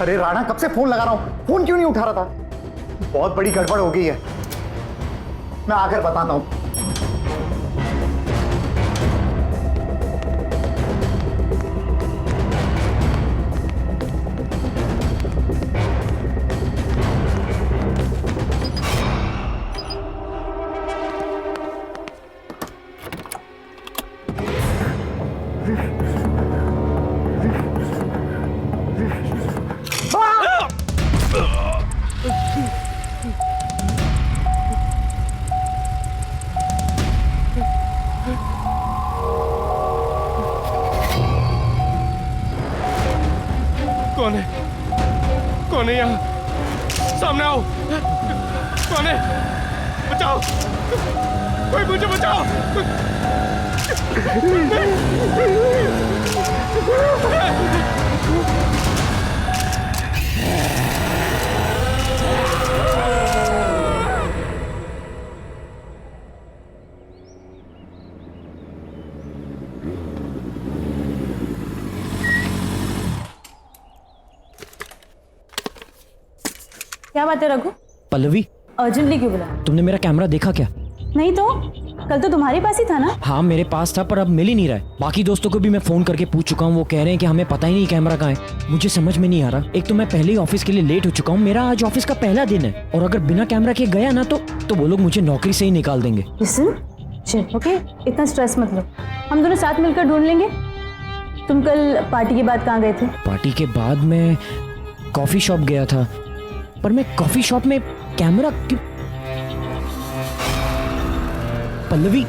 अरे राणा, कब से फोन लगा रहा हूं, फोन क्यों नहीं उठा रहा था? बहुत बड़ी गड़बड़ हो गई है, मैं आकर बताता हूं। कौन है? कौन है यहाँ? सामने आओ। कौन है? बचाओ, कोई मुझे बचाओ। क्या बात है रघु? पल्लवी, अर्जेंटली क्यों बुला? तुमने मेरा कैमरा देखा क्या? नहीं तो कल तो तुम्हारे पास ही था ना? हाँ मेरे पास था, पर अब मिल ही नहीं रहा है। बाकी दोस्तों को भी मैं फोन करके पूछ चुका हूँ, वो कह रहे हैं कि हमें पता ही नहीं कैमरा कहाँ है। मुझे समझ में नहीं आ रहा। एक तो मैं पहले ही ऑफिस के लिए लेट हो चुका हूँ, मेरा आज ऑफिस का पहला दिन है, और अगर बिना कैमरा के गया ना तो वो लोग मुझे नौकरी से ही निकाल देंगे। ओके, इतना स्ट्रेस मत लो, हम दोनों साथ मिलकर ढूंढ लेंगे। तुम कल पार्टी के बाद कहाँ गए थे? पार्टी के बाद मैं कॉफी शॉप गया था, पर मैं कॉफी शॉप में कैमरा क्यों? पल्लवी,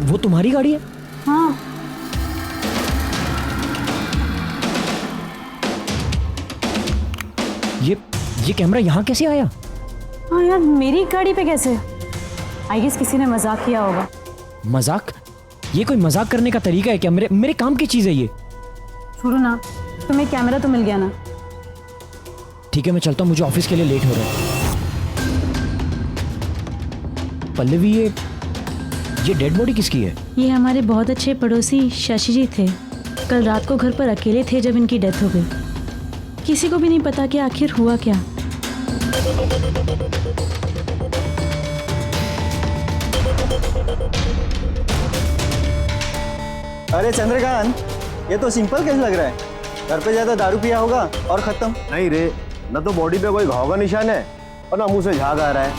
वो तुम्हारी गाड़ी है? हाँ। ये कैमरा यहाँ कैसे आया? हाँ यार, मेरी गाड़ी पे कैसे? आई गेस किसी ने मजाक किया होगा। मजाक? ये कोई मजाक करने का तरीका है क्या? मेरे काम की चीज है ये। छोड़ो ना, तुम्हें कैमरा तो मिल गया ना? ठीक है, मैं चलता हूँ, मुझे ऑफिस के लिए लेट हो रहा है। पल्लवी, ये डेड बॉडी किसकी है? ये हमारे बहुत अच्छे पड़ोसी शशि जी थे। कल रात को घर पर अकेले थे जब इनकी डेथ हो गई। किसी को भी नहीं पता कि आखिर हुआ क्या। अरे चंद्रकांत, ये तो सिंपल केस लग रहा है। घर पे ज्यादा दारू पिया होगा और खत्म। नहीं रे, न तो बॉडी पे कोई घाव का निशान है और ना मुंह से झाग आ रहा है।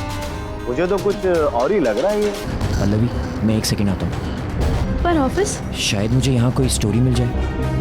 मुझे तो कुछ और ही लग रहा है ये। पल्लवी, मैं 1 सेकंड आता हूँ। पर ऑफिस? शायद मुझे यहाँ कोई स्टोरी मिल जाए।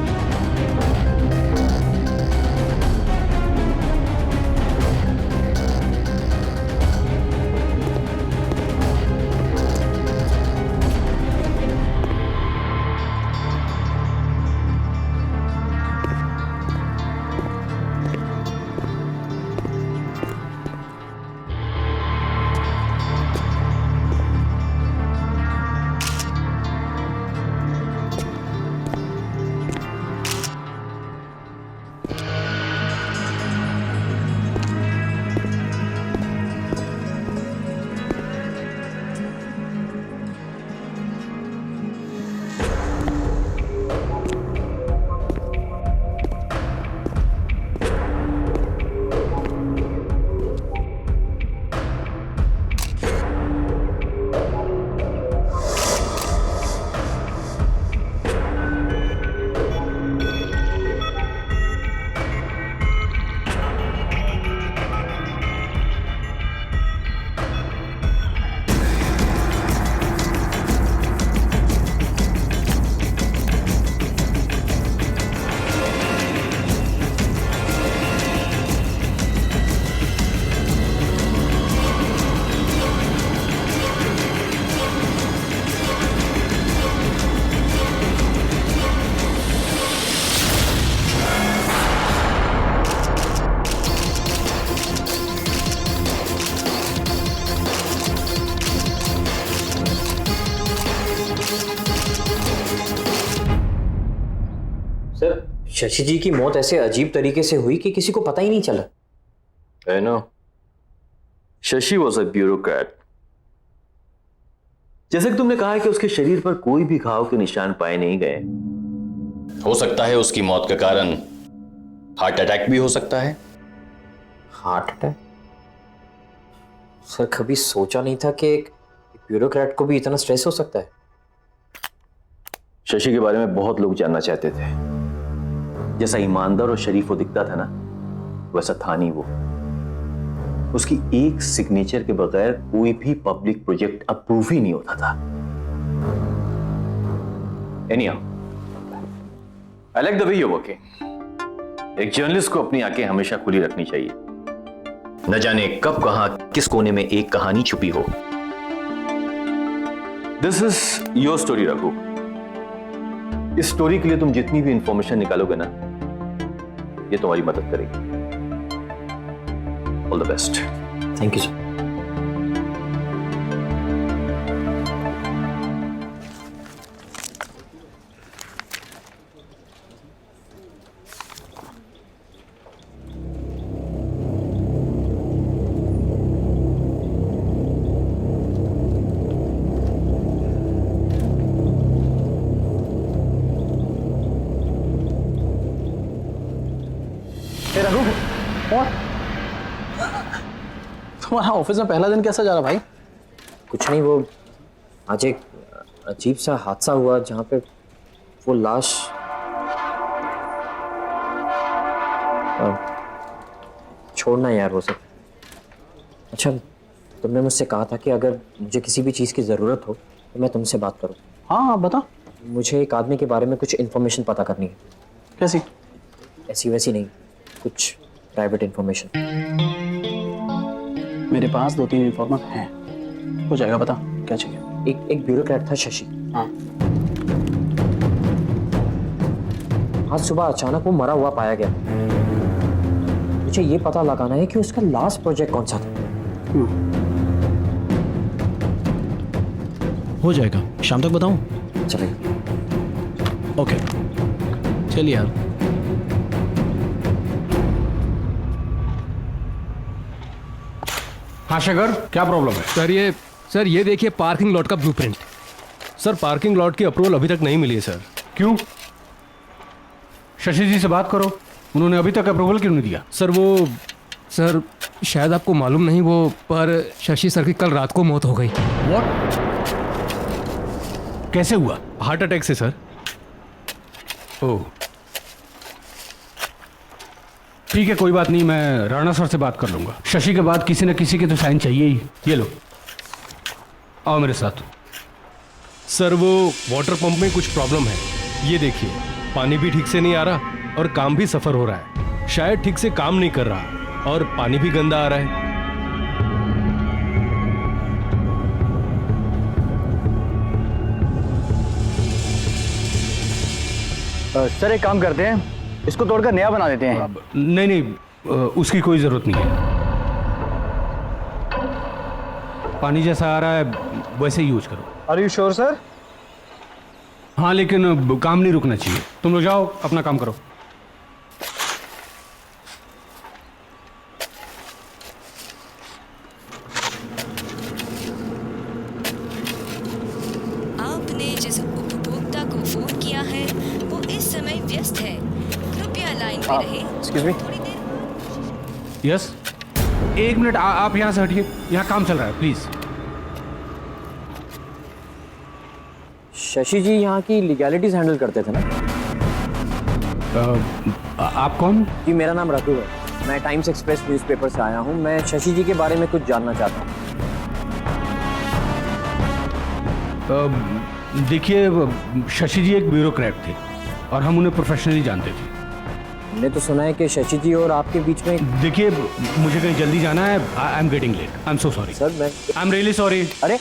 शशि जी की मौत ऐसे अजीब तरीके से हुई कि किसी को पता ही नहीं चला। I know. Shashi was a bureaucrat. जैसे कि तुमने कहा कि उसके शरीर पर कोई भी घाव के निशान पाए नहीं गए। हो सकता है उसकी मौत का कारण हार्ट अटैक भी हो सकता है। Heart attack? सर कभी सोचा नहीं था कि एक ब्यूरोक्रेट को भी इतना स्ट्रेस हो सकता है। शशि के बारे में बहुत लोग जानना चाहते थे। जैसा ईमानदार और शरीफ वो दिखता था ना, वैसा था नहीं वो। उसकी एक सिग्नेचर के बगैर कोई भी पब्लिक प्रोजेक्ट अप्रूव ही नहीं होता था। Anyhow, I like the way you're working. एक जर्नलिस्ट को अपनी आंखें हमेशा खुली रखनी चाहिए। न जाने कब कहां किस कोने में एक कहानी छुपी हो। This is your story Raghu. इस स्टोरी के लिए तुम जितनी भी इंफॉर्मेशन निकालोगे ना, ये तुम्हारी मदद करेगी। All the best. Thank you sir. Raghu, और तुम्हारा ऑफिस में पहला दिन कैसा जा रहा भाई? कुछ नहीं, वो आज एक अजीब सा हादसा हुआ जहाँ पे वो लाश छोड़ना यार वो सब। अच्छा, तुमने मुझसे कहा था कि अगर मुझे किसी भी चीज़ की ज़रूरत हो तो मैं तुमसे बात करूँ। हाँ बता। मुझे एक आदमी के बारे में कुछ इन्फॉर्मेशन पता करनी है। कैसी? ऐसी वैसी नहीं, कुछ प्राइवेट इन्फॉर्मेशन। मेरे पास 2-3 इन्फॉर्मर हैं, हो जाएगा। बता क्या चाहिए? एक ब्यूरोक्रेट था शशि। हाँ। आज सुबह अचानक वो मरा हुआ पाया गया। मुझे ये पता लगाना है कि उसका लास्ट प्रोजेक्ट कौन सा था। हो जाएगा, शाम तक बताऊं? चलेगा। ओके, चलिए यार। हाँ शेखर, क्या प्रॉब्लम है? सर ये देखिए पार्किंग लॉट का ब्लूप्रिंट। सर पार्किंग लॉट की अप्रूवल अभी तक नहीं मिली है सर। क्यों? शशि जी से बात करो, उन्होंने अभी तक अप्रूवल क्यों नहीं दिया? सर शायद आपको मालूम नहीं, वो पर शशि सर की कल रात को मौत हो गई। व्हाट? कैसे हुआ? हार्ट अटैक से सर। ओह ठीक है, कोई बात नहीं, मैं राणा सर से बात कर लूंगा। शशि के बाद किसी न किसी के तो साइन चाहिए ही। ये लो, आओ मेरे साथ। सर वो वाटर पंप में कुछ प्रॉब्लम है। ये देखिए, पानी भी ठीक से नहीं आ रहा और काम भी सफर हो रहा है। शायद ठीक से काम नहीं कर रहा और पानी भी गंदा आ रहा है। सर एक काम करते हैं, इसको तोड़कर नया बना देते हैं। नहीं, उसकी कोई जरूरत नहीं है। पानी जैसा आ रहा है वैसे ही यूज करो। Are you sure sir? हाँ, लेकिन काम नहीं रुकना चाहिए। तुम लोग जाओ, अपना काम करो। आपने जिस उपभोक्ता को फोन किया है वो इस समय व्यस्त है, कृपया लाइन पे रहे। Excuse me. यस, 1 मिनट, आप यहाँ से हटिए, यहाँ काम चल रहा है, प्लीज। शशि जी यहाँ की लीगैलिटीज हैंडल करते थे ना? आप कौन? जी मेरा नाम रघु है, मैं टाइम्स एक्सप्रेस न्यूज़पेपर से आया हूँ। मैं शशि जी के बारे में कुछ जानना चाहता हूँ। देखिए, शशि जी एक ब्यूरोक्रेट थे और हम उन्हें प्रोफेशनली जानते थे। हमने तो सुना है कि शशि जी और आपके बीच में। देखिए, मुझे कहीं जल्दी जाना है। I am getting late. I am so sorry sir. मैं आई एम रियली सॉरी। अरे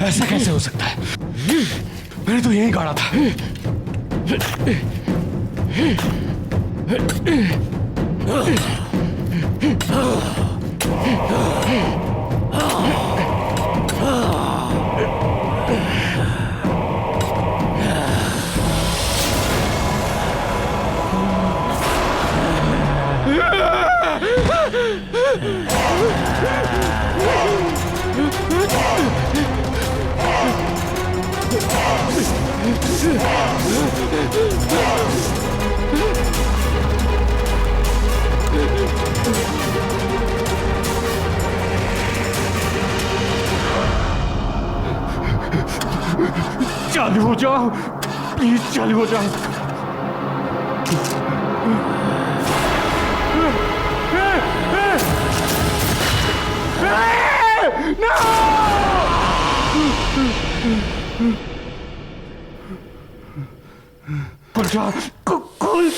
ऐसा कैसे हो सकता है? मैंने तो यही गाड़ा था। चालू हो जाओ प्लीज, चालू हो जाओ। खुल जा, खुल।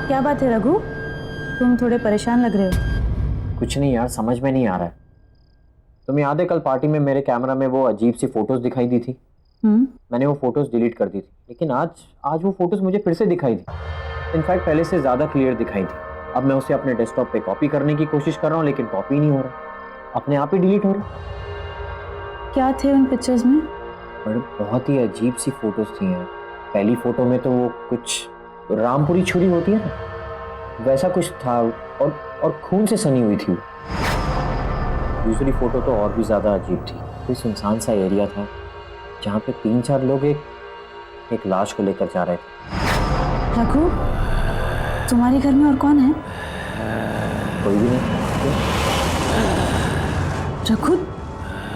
क्या बात है रघु, तुम थोड़े परेशान लग रहे हो। कुछ नहीं यार, समझ में नहीं आ रहा है। तुम्हें याद है कल पार्टी में मेरे कैमरा में वो अजीब सी फोटोज दिखाई दी थी? मैंने वो फोटोज डिलीट कर दी थी, लेकिन आज वो फोटोज मुझे फिर से दिखाई दी। इनफैक्ट पहले से ज्यादा क्लियर दिखाई थी। अब मैं उसे अपने डेस्कटॉप पे कॉपी करने की कोशिश कर रहा हूँ, लेकिन कॉपी नहीं हो रहा, अपने आप ही डिलीट हो रहा। क्या थे उन पिक्चर्स में? पर बहुत ही अजीब सी फोटोज थी यार। पहली फोटो में तो वो कुछ रामपुरी छुरी होती है ना, वैसा कुछ था, और खून से सनी हुई थी। दूसरी फोटो तो और भी ज्यादा अजीब थी। कोई सुनसान सा एरिया था जहाँ पे 3-4 लोग एक लाश को लेकर जा रहे थे। रघु, तुम्हारे घर में और कौन है? कोई भी नहीं। रघु,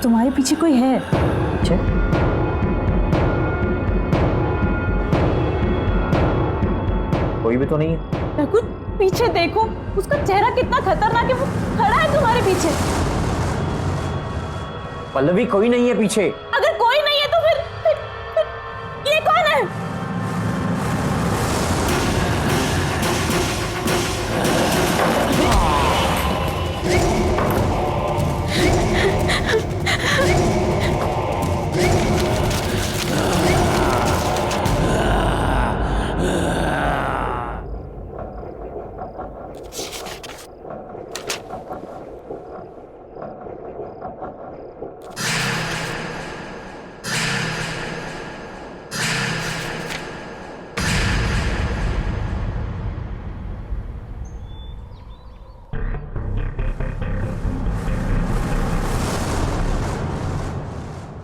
तुम्हारे पीछे कोई है? कोई भी तो नहीं है। रघु, पीछे देखो, उसका चेहरा कितना खतरनाक है, वो खड़ा है तुम्हारे पीछे। पल्लवी, कोई नहीं है पीछे। अगर कोई नहीं है तो फिर ये कौन है?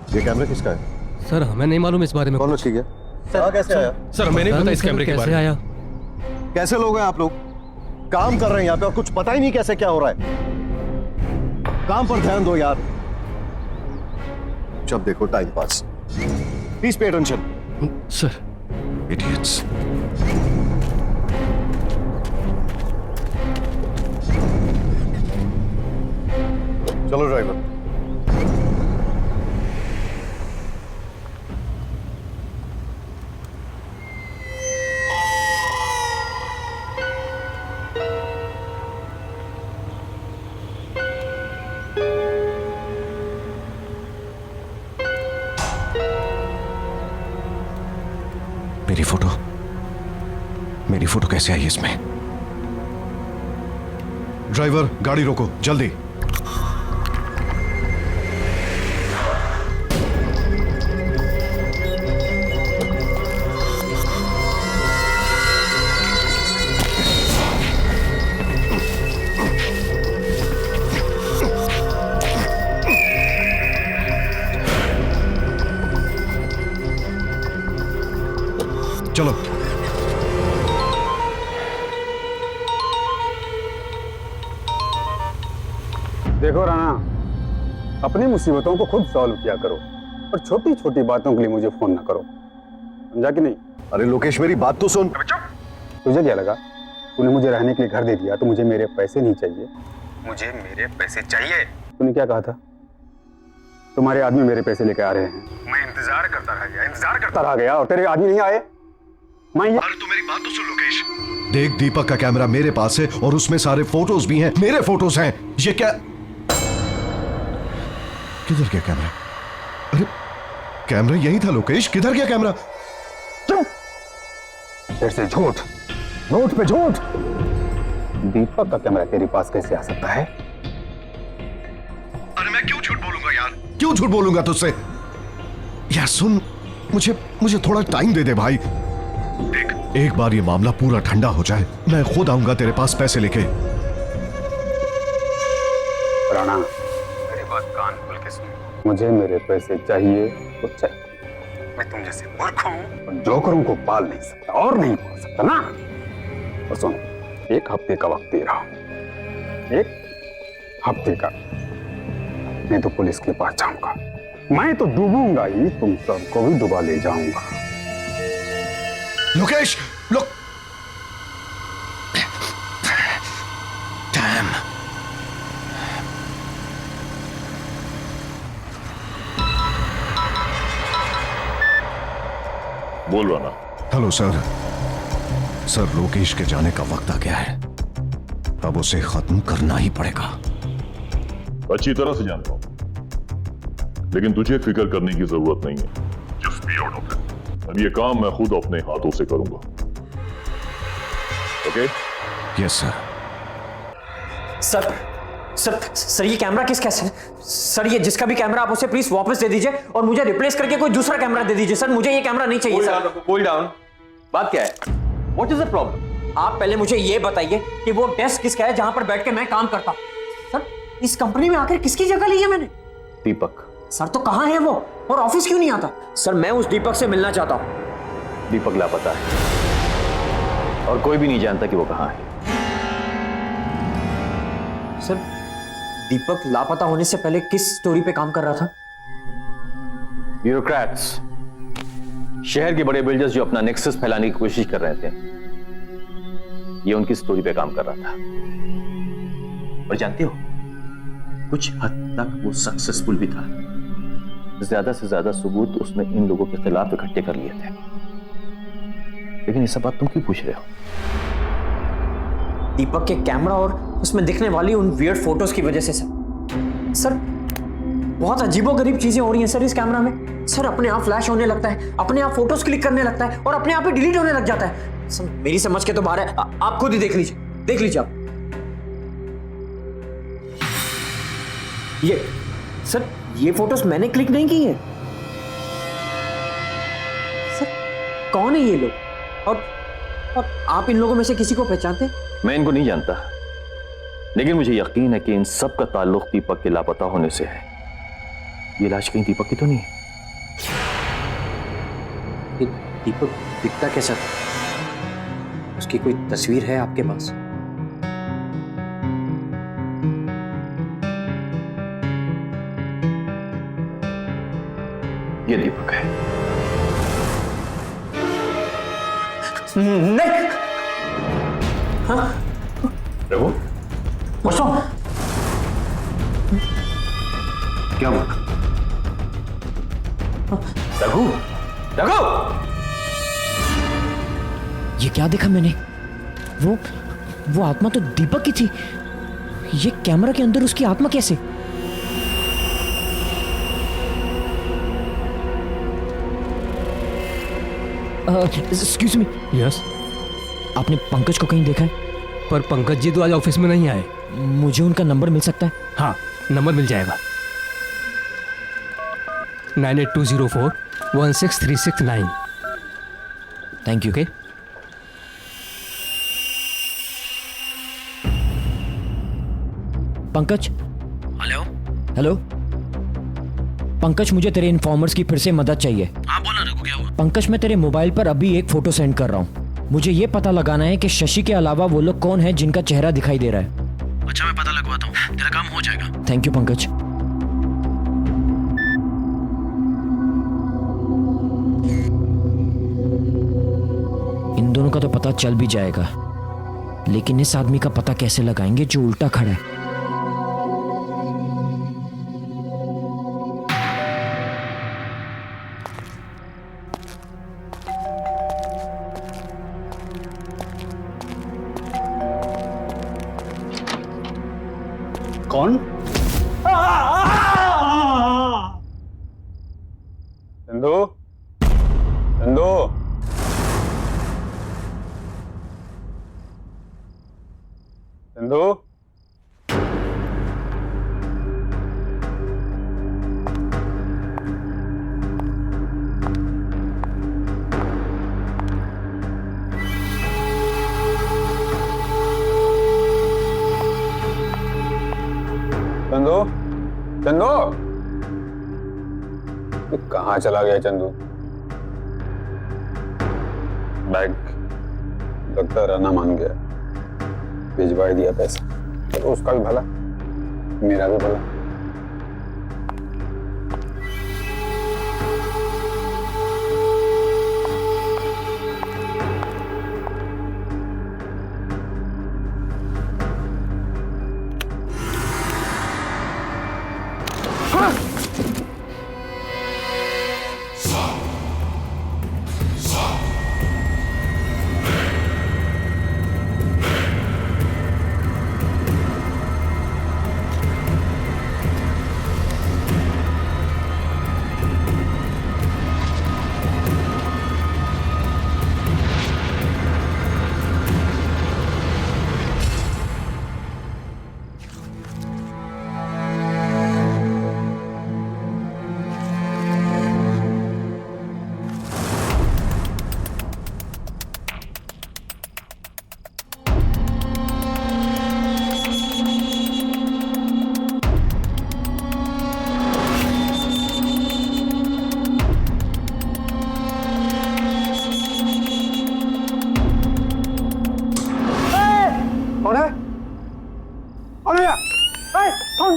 ये कैमरा किसका है? सर हमें नहीं मालूम इस बारे में। कौन ठीक है? सर कैसे आया? सर हमें नहीं पता इस कैमरे के बारे में। आया? कैसे लोग हैं आप लोग? काम कर रहे हैं यहाँ पे और कुछ पता ही नहीं कैसे क्या हो रहा है। काम पर ध्यान दो यार। जब देखो time pass. Please pay attention. Sir. Idiots. चलो ड्राइवर। मेरी फोटो कैसे आई इसमें? ड्राइवर गाड़ी रोको जल्दी। चलो। अपनी मुसीबतों को खुद सॉल्व किया करो और छोटी छोटी बातों के लिए मुझे फोन ना करो, समझा कि नहीं? अरे लोकेश मेरी बात तो सुन। तुझे क्या लगा तूने मुझे रहने के लिए घर दे दिया तो मुझे मेरे पैसे नहीं चाहिए? मुझे मेरे पैसे चाहिए। तूने क्या कहा था? तुम्हारे आदमी मेरे पैसे लेके आ रहे हैं। मैं इंतजार करता रह गया और तेरे आदमी नहीं आए। मैं अरे तू मेरी बात तो सुन लोकेश। देख दीपक का कैमरा मेरे पास है और उसमें सारे फोटोज भी हैं, मेरे फोटोज हैं। ये क्या, किधर गया कैमरा? अरे कैमरा यही था लोकेश, किधर गया कैमरा? फिर से झूठ, झूठ पे झूठ। दीपक का कैमरा तेरे पास कैसे आ सकता है? अरे मैं क्यों झूठ बोलूंगा यार, क्यों झूठ बोलूंगा तुझसे? यार सुन, मुझे थोड़ा टाइम दे दे भाई। देख, एक बार ये मामला पूरा ठंडा हो जाए, मैं खुद आऊंगा तेरे पास पैसे लेके। राणा, मेरी बात कान खोल के सुन। मुझे मेरे पैसे चाहिए तो चाहिए। मैं तुम जैसे मूर्ख हूं और जोकरों को पाल नहीं सकता और नहीं पाल सकता ना। और सुन, 1 हफ्ते का वक्त दे रहा हूं, 1 हफ्ते का। मैं तो पुलिस के पास जाऊंगा, मैं तो डूबूंगा ही, तुम सबको भी डुबा ले जाऊंगा। लोकेश, डैम। बोल रहा ना। Hello sir. सर, लोकेश के जाने का वक्त आ गया है, अब उसे खत्म करना ही पड़ेगा। अच्छी तरह से जानता हूं, लेकिन तुझे फिक्र करने की जरूरत नहीं है। Just be out of it. अब ये काम मैं खुद अपने हाथों से करूंगा। ओके? Yes sir. सर ये कैमरा किसका है? सर ये जिसका भी कैमरा आप उसे प्लीज वापस दे दीजिए और मुझे रिप्लेस करके कोई दूसरा कैमरा दे दीजिए। सर मुझे ये कैमरा नहीं चाहिए। Sir cool down. बात क्या है? What is the problem? आप पहले मुझे ये बताइए कि वो डेस्क किसका है जहां पर बैठ के मैं काम करता हूं। सर इस कंपनी में आकर किसकी जगह ली है मैंने? दीपक। सर तो कहां है वो और ऑफिस क्यों नहीं आता? सर मैं उस दीपक से मिलना चाहता हूं। दीपक लापता है और कोई भी नहीं जानता कि वो कहां है। सर दीपक लापता होने से पहले किस स्टोरी पे काम कर रहा था? ब्यूरोक्रेट्स, शहर के बड़े बिल्डर्स जो अपना नेक्सस फैलाने की कोशिश कर रहे थे, ये उनकी स्टोरी पे काम कर रहा था। और जानते हो, कुछ हद तक वो सक्सेसफुल भी था। ज्यादा से ज्यादा सबूत उसने इन लोगों के खिलाफ इकट्ठे कर लिए थे। लेकिन ये सब बात तुम क्यों पूछ रहे हो? दीपक के कैमरा और उसमें दिखने वाली उन वियर्ड फोटोज की वजह से सर बहुत अजीबोगरीब चीजें हो रही हैं सर इस कैमरा में। सर अपने आप फ्लैश होने लगता है, अपने आप फोटोज क्लिक करने लगता है और अपने आप ही डिलीट होने लग जाता है। सर मेरी समझ के तो बाहर है, आप खुद ही देख लीजिए आप। ये सर ये फोटोज मैंने क्लिक नहीं की है। सर कौन है ये लोग और आप इन लोगों में से किसी को पहचानते हैं? मैं इनको नहीं जानता, लेकिन मुझे यकीन है कि इन सब का ताल्लुक दीपक के लापता होने से है। ये लाश कहीं दीपक की तो नहीं? दीपक दिखता कैसा था? उसकी कोई तस्वीर है आपके पास? ये दीपक है। नहीं। हाँ? रघु? क्या हुआ? रघु? ये क्या देखा मैंने? वो आत्मा तो दीपक की थी। ये कैमरा के अंदर उसकी आत्मा कैसे? Excuse me. यस। आपने पंकज को कहीं देखा है? पर पंकज जी तो आज ऑफिस में नहीं आए। मुझे उनका नंबर मिल सकता है? हाँ, नंबर मिल जाएगा। 9820416369। Thank you. Okay. Pankaj. Hello Pankaj, मुझे तेरे इन्फॉर्मर्स की फिर से मदद चाहिए। हाँ बोला रघु, क्या हुआ? पंकज, मैं तेरे मोबाइल पर अभी एक फोटो सेंड कर रहा हूँ। मुझे ये पता लगाना है कि शशि के अलावा वो लोग कौन है जिनका चेहरा दिखाई दे रहा है। अच्छा, मैं पता लगवाता हूँ, तेरा काम हो जाएगा। Thank you Pankaj. तो पता चल भी जाएगा, लेकिन इस आदमी का पता कैसे लगाएंगे जो उल्टा खड़ा है? कौन? चंदू, चंदू, चंदू, चंदू, चंदू, तू कहाँ चला गया चंदू? बैग लगता है राना मान गया, भिजवा दिया पैसा। तो उसका भी भला, मेरा भी भला। कौन है? कौन है? कौन?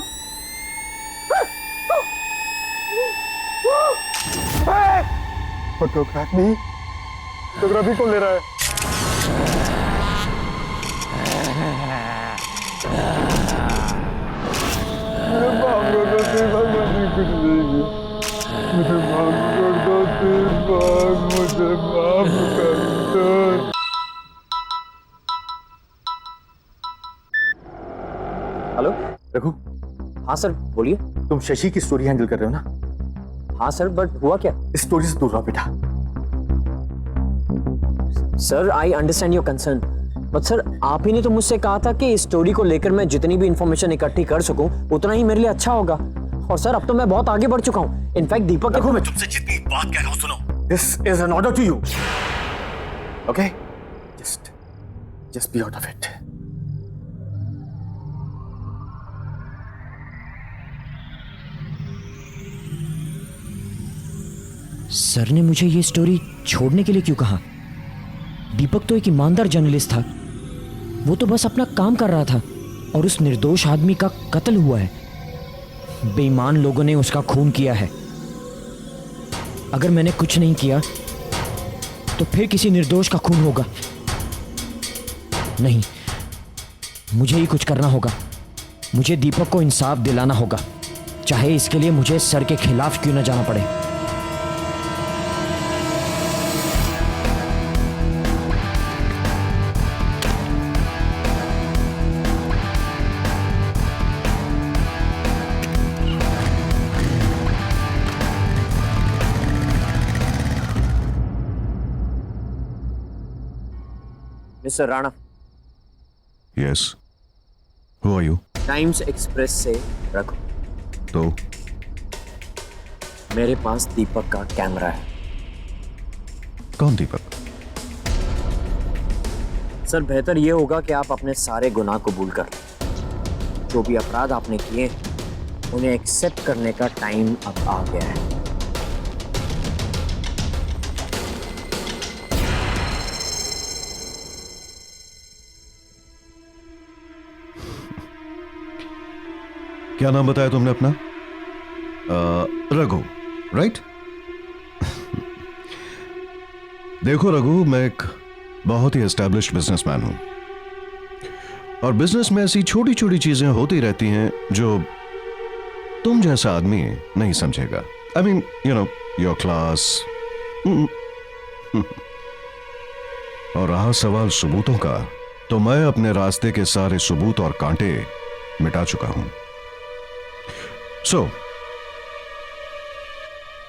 फोटोग्राफी, फोटोग्राफी कौन ले रहा है? मेरे बाप को तो तेरे भगवान कुछ नहीं, मुझे माफ कर दो, तेरे बाप मुझे माफ कर दो। हेलो रघु। हाँ सर बोलिए। तुम शशि की स्टोरी हैंडल कर रहे हो ना? हाँ सर, बट हुआ क्या? इस स्टोरी से दूर रहो बेटा। Sir I understand your concern, but sir आप ही ने तो मुझसे कहा था कि इस स्टोरी को लेकर मैं जितनी भी इंफॉर्मेशन इकट्ठी कर सकूं उतना ही मेरे लिए अच्छा होगा। और सर अब तो मैं बहुत आगे बढ़ चुका हूं। इनफैक्ट दीपक देखो, मैं तुमसे जितनी बात कह रहा हूं सुनो। This is an order to you, okay? Just be out of it. Sir ने मुझे ये स्टोरी छोड़ने के लिए क्यों कहा? दीपक तो एक ईमानदार जर्नलिस्ट था, वो तो बस अपना काम कर रहा था और उस निर्दोष आदमी का कत्ल हुआ है। बेईमान लोगों ने उसका खून किया है। अगर मैंने कुछ नहीं किया तो फिर किसी निर्दोष का खून होगा। नहीं, मुझे ही कुछ करना होगा। मुझे दीपक को इंसाफ दिलाना होगा, चाहे इसके लिए मुझे सर के खिलाफ क्यों ना जाना पड़े। Mister Rana. Yes, who are you? Times Express से रखो। तो मेरे पास दीपक का कैमरा है। कौन दीपक? सर बेहतर यह होगा कि आप अपने सारे गुनाह कबूल कर लें। जो भी अपराध आपने किए उन्हें एक्सेप्ट करने का टाइम अब आ गया है। क्या नाम बताया तुमने अपना? रघु, राइट? देखो रघु, मैं एक बहुत ही एस्टैब्लिश्ड बिजनेसमैन हूं, और बिजनेस में ऐसी छोटी छोटी चीजें होती रहती हैं जो तुम जैसा आदमी नहीं समझेगा। I mean you know your class. और रहा सवाल सबूतों का, तो मैं अपने रास्ते के सारे सबूत और कांटे मिटा चुका हूं। सो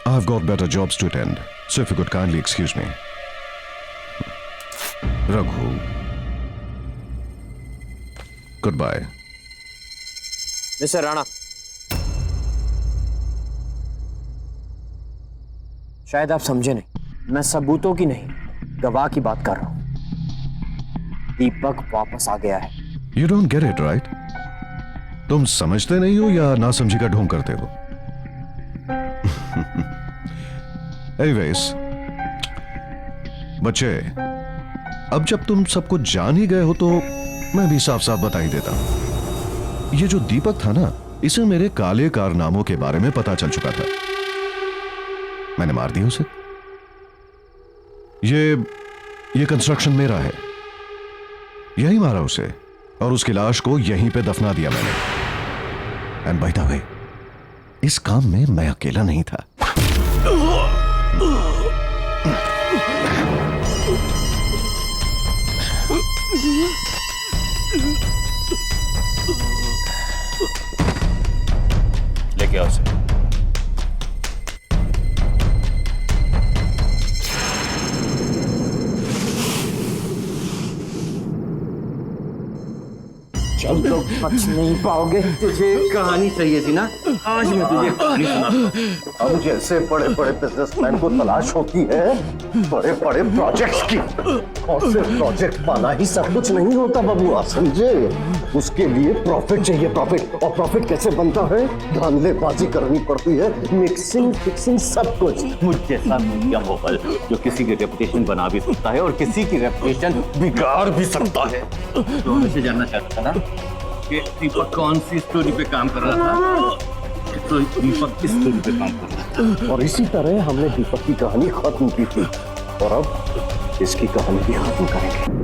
I've got better jobs to attend, so if you could kindly excuse me. Raghu. Goodbye. Mister Rana, शायद आप समझे नहीं, मैं सबूतों की नहीं, गवाह की बात कर रहा हूं। दीपक वापस आ गया है। You don't get it, right? तुम समझते नहीं हो या नासमझी का ढोंग करते हो? Anyways, बच्चे, अब जब तुम सब कुछ जान ही गए हो तो मैं भी साफ साफ बता ही देता हूं। ये जो दीपक था ना, इसे मेरे काले कारनामों के बारे में पता चल चुका था। मैंने मार दिया उसे। ये कंस्ट्रक्शन मेरा है, यही मारा उसे, और उसकी लाश को यहीं पे दफना दिया मैंने। एंड बाय द वे, इस काम में मैं अकेला नहीं था। लेके आओ उसे। तुम लोग बच नहीं पाओगे। तुझे कहानी चाहिए थी ना, आज मैं तुझे कहानी सुनाता हूं। अब जैसे बड़े बड़े बिजनेसमैन को तलाश होती है बड़े बड़े प्रोजेक्ट्स की, और सिर्फ प्रोजेक्ट पाना ही सब कुछ नहीं होता बबुआ, समझे? उसके लिए प्रॉफिट चाहिए, प्रॉफिट। और प्रॉफिट कैसे बनता है? धांधलेबाजी करनी पड़ती है, मिक्सिंग फिक्सिंग सब कुछ। मुझ जैसा मीडिया मोगल जो किसी की रेपुटेशन बना भी सकता है और किसी की रेपुटेशन बिगाड़ भी सकता है। तो मुझे जानना चाहता था ना कि दीपक कौन सी स्टोरी पे काम कर रहा था, तो दीपक किस स्टोरी पे काम कर रहा था। और इसी तरह हमने दीपक की कहानी खत्म की थी, और अब इसकी कहानी भी खत्म करेंगे।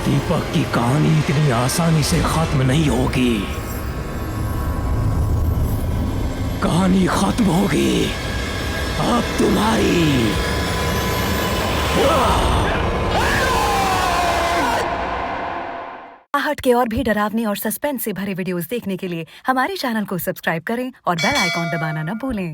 दीपक की कहानी इतनी आसानी से खत्म नहीं होगी। कहानी खत्म होगी अब तुम्हारी। आहट के और भी डरावने और सस्पेंस से भरे वीडियोस देखने के लिए हमारे चैनल को सब्सक्राइब करें और बेल आइकॉन दबाना न भूलें।